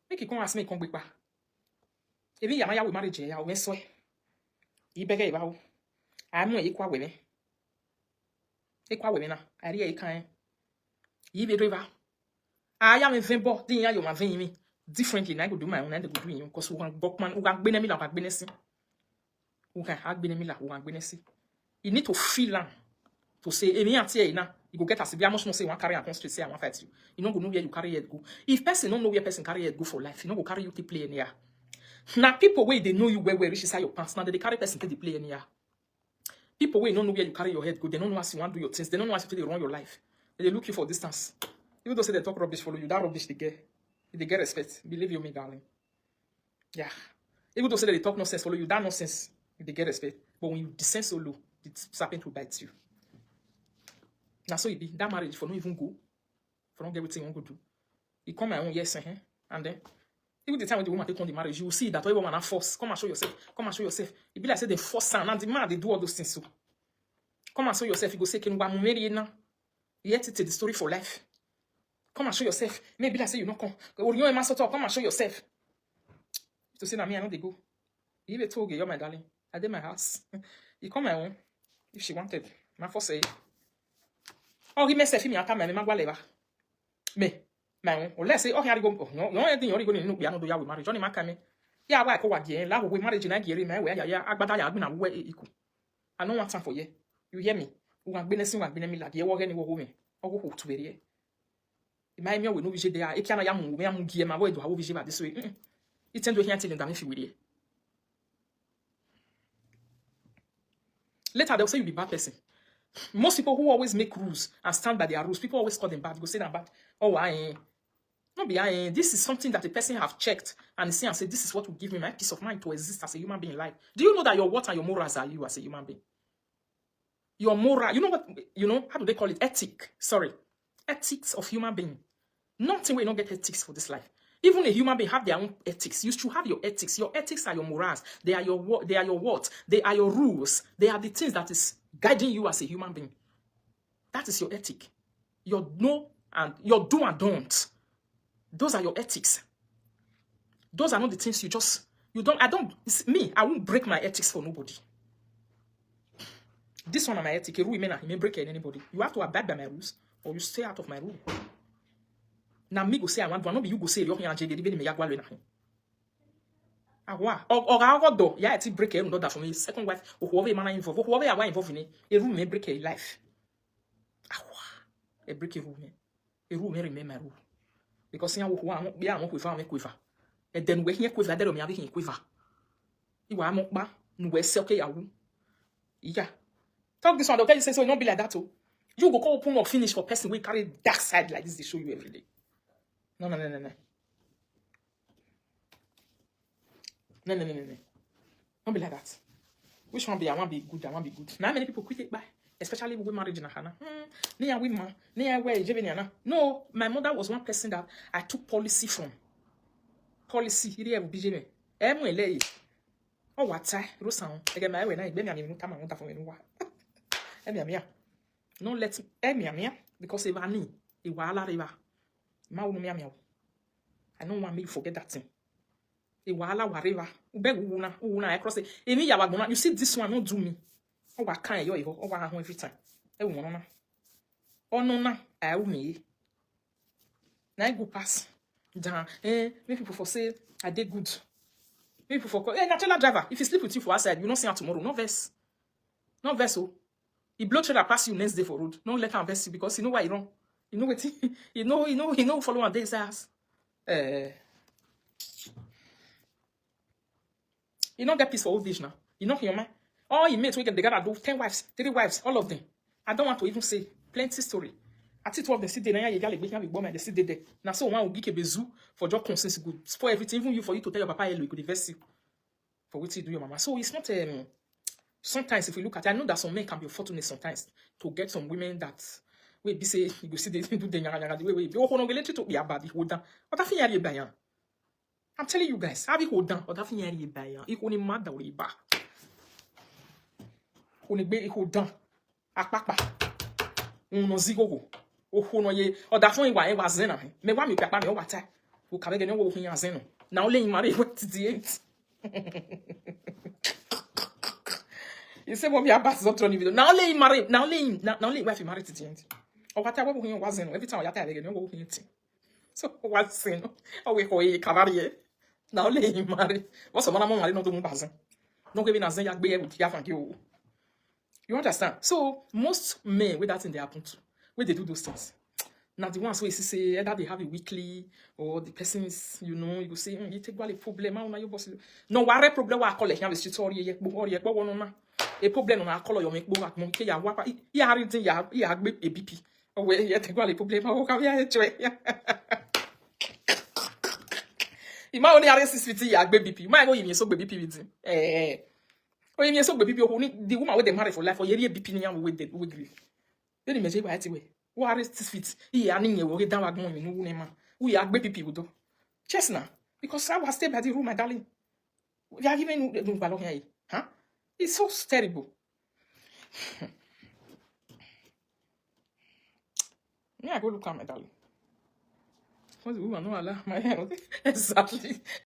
Make you come ask me come back back. Ebi yama we marriage ya we so. Ibege ibawo. Amu equal women. Equal women na. Ari e kan. Yibe river. I am in Vimbo, the you ma vin me. Differently, I go do my own and go do you because one Bokman who can be like Benesi. Who can have been a miller who can Benesi. You need to feel to say, you go get us. If you must not say one carry a constraint, say I want fight you. You don't know where you carry it go. If person don't know where person carry it go for life, you know go carry you to play in here. Now people where they know you where reach inside your pants. Now they carry person to the play in here. People where don't know where you carry your head go. They don't know how you want to do your things. They don't know how to run your life. They look you for distance. Even though say they talk rubbish follow you, that rubbish they get. They get respect. Believe you me, darling. Yeah. Even though say they talk nonsense follow you, that nonsense they get respect. But when you descend so low, it's serpent to bite you. Now so it be that marriage for no even go. For not get everything you want to do. You come my own yes, and then even the time when the woman take on the marriage, you will see that everyone are force. Come and show yourself. Come and show yourself. It be like say they force her, and the man they do all those things so. Come and show yourself. You go say, can we marry now? Yet it's the story for life. Come and show yourself. Maybe I say you not come. Or you must talk. Come and show yourself. To say that me, I know they go. You even told you, my darling. I did my house. You come my own. If she wanted. My first say. Oh, he may say me after my whatever. Me. My own. Or let's say, oh, here you go. Oh, no, you're going to know we are not doing with marriage. Johnny Macame. Yeah, why go again? La we marriage in Nigeria, my way. Yeah, Agbada ya been away equal. I don't want time for you. You hear me? Who have been a single been a like you walk anywhere woman. Or go to be. My me we no vision there. E kana ya mu me am gie ma we do ha wo vision ba this way. It tend to hear telling them if you will. Later they'll say you be bad person. Most people who always make rules and stand by their rules, people always call them bad. Go say them bad. Oh, not be this is something that a person have checked and say this is what will give me my peace of mind to exist as a human being in life. Do you know that your what and your morals are you as a human being? Your moral, you know what, how do they call it? Ethics of human being. Nothing will not get ethics for this life. Even a human being have their own ethics. You should have your ethics. Your ethics are your morals. They are your what? They are your rules. They are the things that is guiding you as a human being. That is your ethic. Your no and your do and don't. Those are your ethics. Those are not the things I won't break my ethics for nobody. This one of my ethics, a rule may break anybody. You have to abide by my rules or you stay out of my rule. Now me go say I want to not be you go say you can change the me ya gwalo na hin. Awa or do ya eti break e that for me second wife o whoever man involved o whoever ya involved in a rule may break a life. Awa e break a rule may remain my rule. Because ya wo be am quiver me quiver. E then we here quiver there me have here quiver. Iwa am pa nu we se okay ya wu. Yeah. Talk this one okay you say so it not be like that oh. You go call open or finish for person we carry dark side like this they show you every day. No. No. Don't be like that. Which one be? I want be good. I want be good. Now many people quit it by, especially with marriage in Hana. No, my mother was one person that I took policy from. Policy. Here we BJ. Oh what I Rosan. Again, my way. I be me anu come on for me no. No let me because if I need it wala river. I don't want me to forget that thing. wahala whatever. Ube una across it. Emi ya wagona. You see this one not do me. O wa kan yo o wa ho every time. E wo na. Ono na I will me. Na go pass. Down. Make people for say I did good. Make people for natural driver. If he sleep with you for outside, you not see her tomorrow. No verse. No verse. Oh. He blow trailer pass you next day for road. No let him verse you because you know why you wrong. You know what you know follow on days ass. You don't get peace for old age now. You know your man. All your mates we get they gotta do 10 wives, 3 wives, all of them. I don't want to even say plenty story. I think 12 they sit there, you got like big they sit there. Now so one will give a bezoo for job conscience good. For everything, even you for you to tell your papa you could invest you for what you do your mama. So it's not sometimes if you look at it, I know that some men can be fortunate sometimes to get some women that we be say you go see they do the way you hold on to be a bad hold down. What I think you buy. I'm telling you guys, have you hold down, what I think you buy. You only mad that we buy. Only be hold down. Akpakpa. No zigo. Oh no ye or that one was zena. Me wa mi papa me o wata. O ka be gene wo hin azeno. Na only marry what the end. You say what me about not on video. Now only marry, now only wife marry to the end. Or wata wo hin was zeno. Every time I yata be gene wo hin tin. So what's zeno? O we ko e kavarie. Now only marry. What's one mama marry no do mo bazin. No go be na zen ya gbe e with ya fan ki o. You understand? So most men with that thing they happen to, when they do those things. Now the ones where you say either they have a weekly or the person is, you know, you go say, you take a problem, how you boss. No, what a problem I call it here is or a problem on call your make work monkey ya wapa ya reading ya a BP. Oh well, you take a problem, how come you might only arrest 650 ya BP. You might go in your so BP with him. Oh, you so baby who need the woman with the married for life or ye be pinning with the grief. Then imagine by way. What is this fit? He and you will get down like no name. We are baby people do. Chestnut, because I was stay by the room, my darling. We are giving the room, huh? It's so terrible. Yeah, go look at my darling. What's the woman? No, Allah, my hair. Exactly.